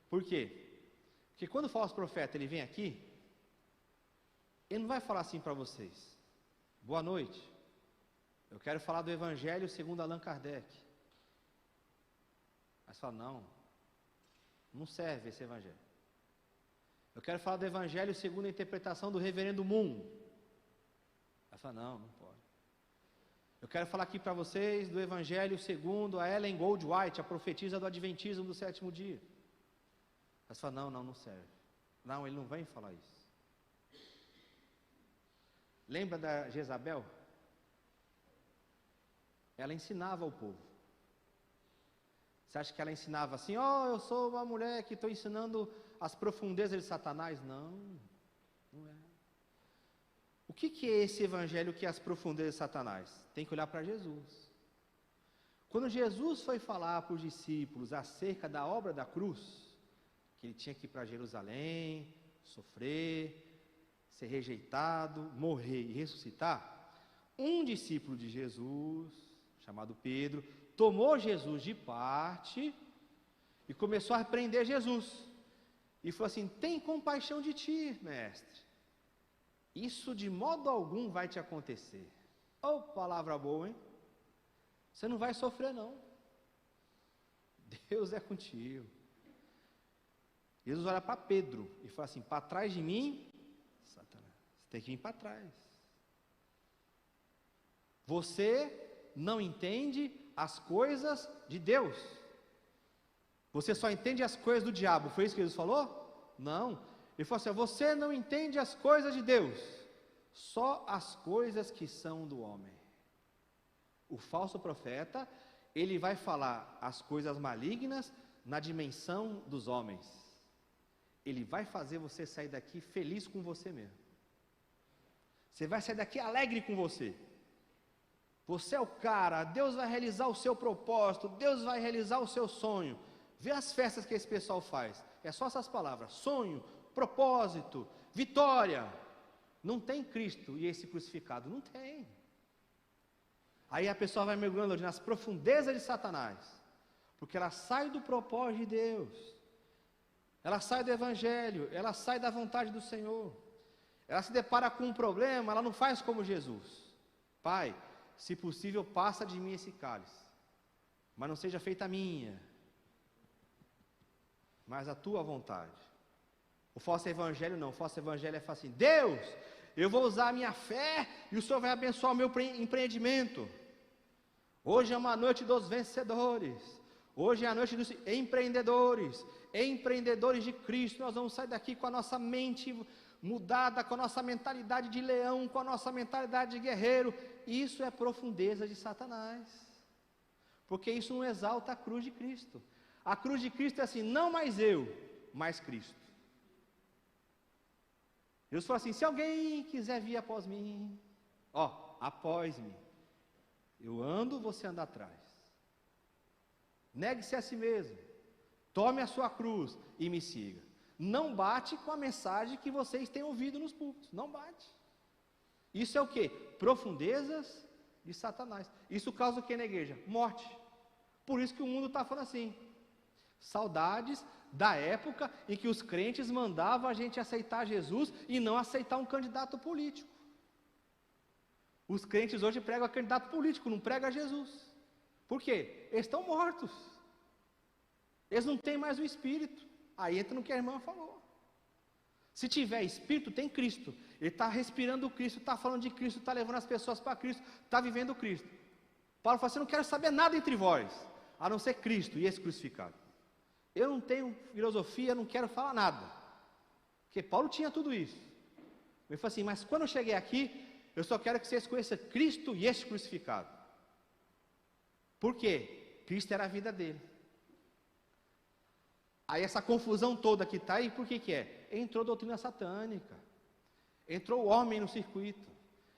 Por quê? Porque quando o falso profeta ele vem aqui, ele não vai falar assim para vocês: boa noite, eu quero falar do Evangelho segundo Allan Kardec. Mas fala: não serve esse Evangelho. Eu quero falar do Evangelho segundo a interpretação do Reverendo Moon. Aí fala: não pode. Eu quero falar aqui para vocês do Evangelho segundo a Ellen Goldwhite, a profetisa do Adventismo do sétimo dia. Mas fala: não serve. Não, ele não vem falar isso. Lembra da Jezabel? Ela ensinava ao povo. Você acha que ela ensinava assim: eu sou uma mulher que estou ensinando as profundezas de Satanás? Não é. O que é esse evangelho que é as profundezas de Satanás? Tem que olhar para Jesus. Quando Jesus foi falar para os discípulos acerca da obra da cruz, que ele tinha que ir para Jerusalém, sofrer, ser rejeitado, morrer e ressuscitar, um discípulo de Jesus, chamado Pedro, tomou Jesus de parte e começou a repreender Jesus. E falou assim: tem compaixão de ti, mestre. Isso de modo algum vai te acontecer. Palavra boa, hein? Você não vai sofrer não. Deus é contigo. Jesus olha para Pedro e fala assim: para trás de mim, Satanás. Você tem que vir para trás. Você não entende as coisas de Deus. Você só entende as coisas do diabo. Foi isso que Jesus falou? Não. Ele falou assim: você não entende as coisas de Deus, só as coisas que são do homem. O falso profeta, ele vai falar as coisas malignas na dimensão dos homens. Ele vai fazer você sair daqui feliz com você mesmo. Você vai sair daqui alegre com você. Você é o cara, Deus vai realizar o seu propósito, Deus vai realizar o seu sonho. Vê as festas que esse pessoal faz. É só essas palavras: sonho, propósito, vitória. Não tem Cristo e esse crucificado, não tem. Aí a pessoa vai mergulhando nas profundezas de Satanás, porque ela sai do propósito de Deus, ela sai do Evangelho, ela sai da vontade do Senhor, ela se depara com um problema, ela não faz como Jesus: Pai, se possível passa de mim esse cálice, mas não seja feita a minha, mas a tua vontade. O falso evangelho não, o falso evangelho é assim: Deus, eu vou usar a minha fé e o Senhor vai abençoar o meu empreendimento. Hoje é uma noite dos vencedores, hoje é a noite dos empreendedores de Cristo. Nós vamos sair daqui com a nossa mente mudada, com a nossa mentalidade de leão, com a nossa mentalidade de guerreiro. Isso é profundeza de Satanás, porque isso não exalta a cruz de Cristo. A cruz de Cristo é assim: não mais eu, mas Cristo. Jesus falou assim: se alguém quiser vir após mim, após-me, eu ando, você anda atrás. Negue-se a si mesmo, tome a sua cruz e me siga. Não bate com a mensagem que vocês têm ouvido nos púlpitos, não bate. Isso é o quê? Profundezas de Satanás. Isso causa o que na igreja? Morte. Por isso que o mundo está falando assim. Saudades da época em que os crentes mandavam a gente aceitar Jesus e não aceitar um candidato político. Os crentes hoje pregam a candidato político, não pregam a Jesus. Por quê? Eles estão mortos. Eles não têm mais o Espírito. Aí entra no que a irmã falou. Se tiver Espírito, tem Cristo. Ele está respirando o Cristo, está falando de Cristo, está levando as pessoas para Cristo, está vivendo o Cristo. Paulo fala assim: não quero saber nada entre vós, a não ser Cristo e esse crucificado. Eu não tenho filosofia, não quero falar nada. Porque Paulo tinha tudo isso. Ele falou assim: mas quando eu cheguei aqui, eu só quero que vocês conheçam Cristo e esse crucificado. Por quê? Cristo era a vida dele. Aí essa confusão toda que está aí, por que é? Entrou doutrina satânica. Entrou o homem no circuito.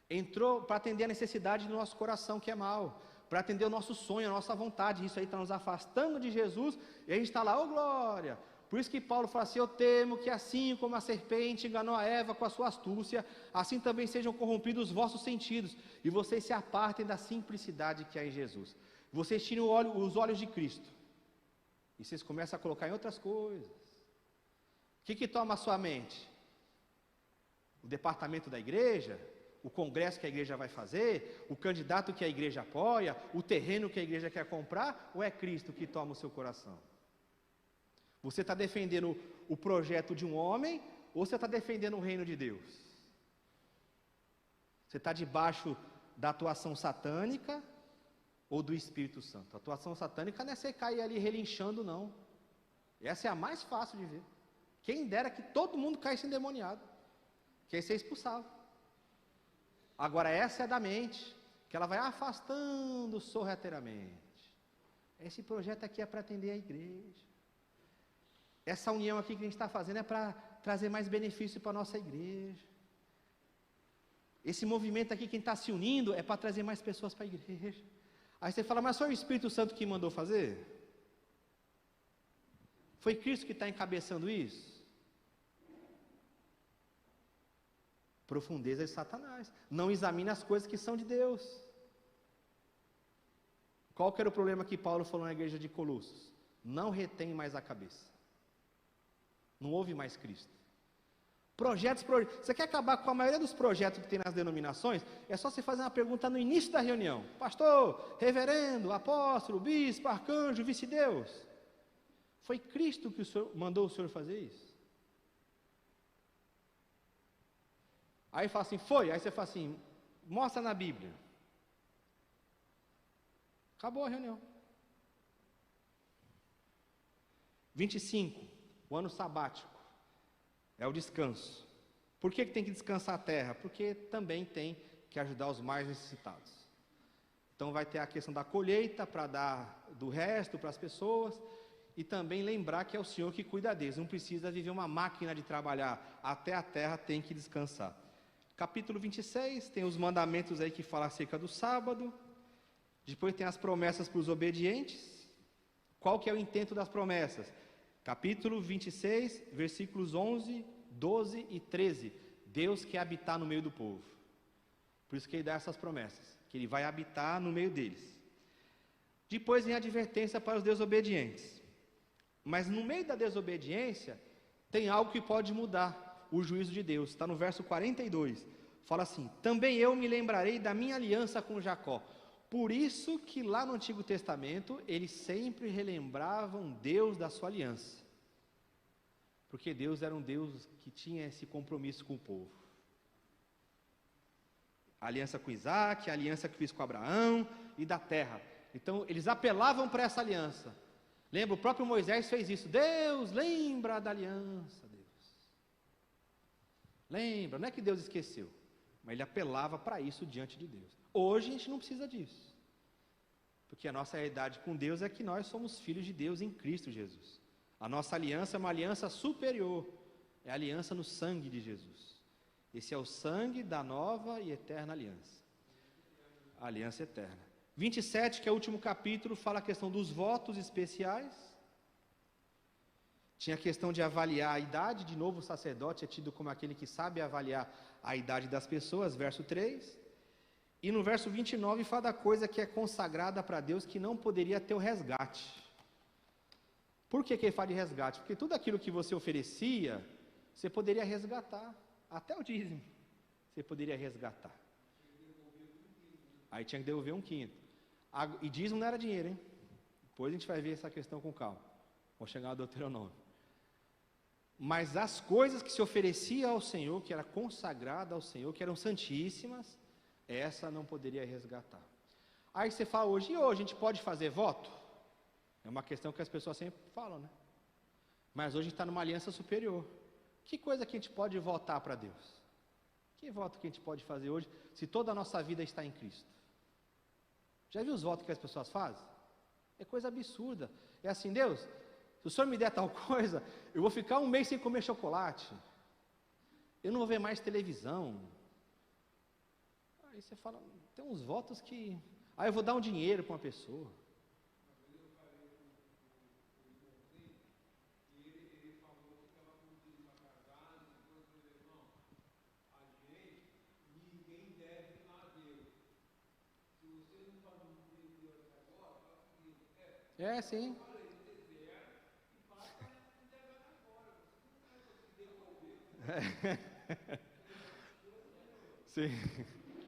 Entrou para atender a necessidade do nosso coração, que é mau. Para atender o nosso sonho, a nossa vontade. Isso aí está nos afastando de Jesus. E a gente está lá: ô glória. Por isso que Paulo fala assim: eu temo que assim como a serpente enganou a Eva com a sua astúcia, assim também sejam corrompidos os vossos sentidos, e vocês se apartem da simplicidade que há em Jesus. Vocês tiram os olhos de Cristo, e vocês começam a colocar em outras coisas. O que toma a sua mente? O departamento da igreja? O congresso que a igreja vai fazer? O candidato que a igreja apoia? O terreno que a igreja quer comprar? Ou é Cristo que toma o seu coração? Você está defendendo o projeto de um homem, ou você está defendendo o reino de Deus? Você está debaixo da atuação satânica ou do Espírito Santo? A atuação satânica não é você cair ali relinchando, não. Essa é a mais fácil de ver. Quem dera que todo mundo caísse endemoniado, que aí você expulsava. Agora essa é da mente, que ela vai afastando sorrateiramente. Esse projeto aqui é para atender a igreja. Essa união aqui que a gente está fazendo é para trazer mais benefício para a nossa igreja. Esse movimento aqui, quem está se unindo, é para trazer mais pessoas para a igreja. Aí você fala: mas foi o Espírito Santo que mandou fazer? Foi Cristo que está encabeçando isso? Profundeza de Satanás. Não examine as coisas que são de Deus. Qual que era o problema que Paulo falou na igreja de Colossos? Não retém mais a cabeça. Não houve mais Cristo. Projetos. Você quer acabar com a maioria dos projetos que tem nas denominações? É só você fazer uma pergunta no início da reunião: pastor, reverendo, apóstolo, bispo, arcanjo, vice-deus. Foi Cristo que mandou o senhor fazer isso? Aí fala assim, foi. Aí você fala assim, mostra na Bíblia. Acabou a reunião. 25, o ano sabático. É o descanso. Por que tem que descansar a terra? Porque também tem que ajudar os mais necessitados. Então vai ter a questão da colheita para dar do resto para as pessoas e também lembrar que é o Senhor que cuida deles. Não precisa viver uma máquina de trabalhar. Até a terra tem que descansar. Capítulo 26, tem os mandamentos aí que falam acerca do sábado. Depois tem as promessas para os obedientes. Qual que é o intento das promessas? Capítulo 26, versículos 11, 12 e 13. Deus quer habitar no meio do povo. Por isso que ele dá essas promessas, que ele vai habitar no meio deles. Depois vem a advertência para os desobedientes. Mas no meio da desobediência, tem algo que pode mudar o juízo de Deus. Está no verso 42. Fala assim, também eu me lembrarei da minha aliança com Jacó. Por isso que lá no Antigo Testamento, eles sempre relembravam Deus da sua aliança. Porque Deus era um Deus que tinha esse compromisso com o povo. A aliança com Isaac, a aliança que fez com Abraão e da terra. Então, eles apelavam para essa aliança. Lembra, o próprio Moisés fez isso. Deus, lembra da aliança, Deus. Lembra, não é que Deus esqueceu, mas ele apelava para isso diante de Deus. Hoje a gente não precisa disso. Porque a nossa realidade com Deus é que nós somos filhos de Deus em Cristo Jesus. A nossa aliança é uma aliança superior. É a aliança no sangue de Jesus. Esse é o sangue da nova e eterna aliança. A aliança eterna. 27, que é o último capítulo, fala a questão dos votos especiais. Tinha a questão de avaliar a idade. De novo, o sacerdote é tido como aquele que sabe avaliar a idade das pessoas, verso 3. E no verso 29 fala da coisa que é consagrada para Deus, que não poderia ter o resgate. Por que ele fala de resgate? Porque tudo aquilo que você oferecia, você poderia resgatar. Até o dízimo, você poderia resgatar. Aí tinha que devolver 1/5. E dízimo não era dinheiro, hein? Depois a gente vai ver essa questão com calma. Vou chegar ao Deuteronômio. Mas as coisas que se oferecia ao Senhor, que era consagrada ao Senhor, que eram santíssimas, essa não poderia resgatar. Aí você fala hoje, e hoje a gente pode fazer voto? É uma questão que as pessoas sempre falam, né? Mas hoje a gente está numa aliança superior. Que coisa que a gente pode votar para Deus? Que voto que a gente pode fazer hoje, se toda a nossa vida está em Cristo? Já viu os votos que as pessoas fazem? É coisa absurda. É assim, Deus, se o Senhor me der tal coisa, eu vou ficar 1 mês sem comer chocolate. Eu não vou ver mais televisão. Aí você fala, tem uns votos que... eu vou dar um dinheiro para uma pessoa. É, sim. Sim.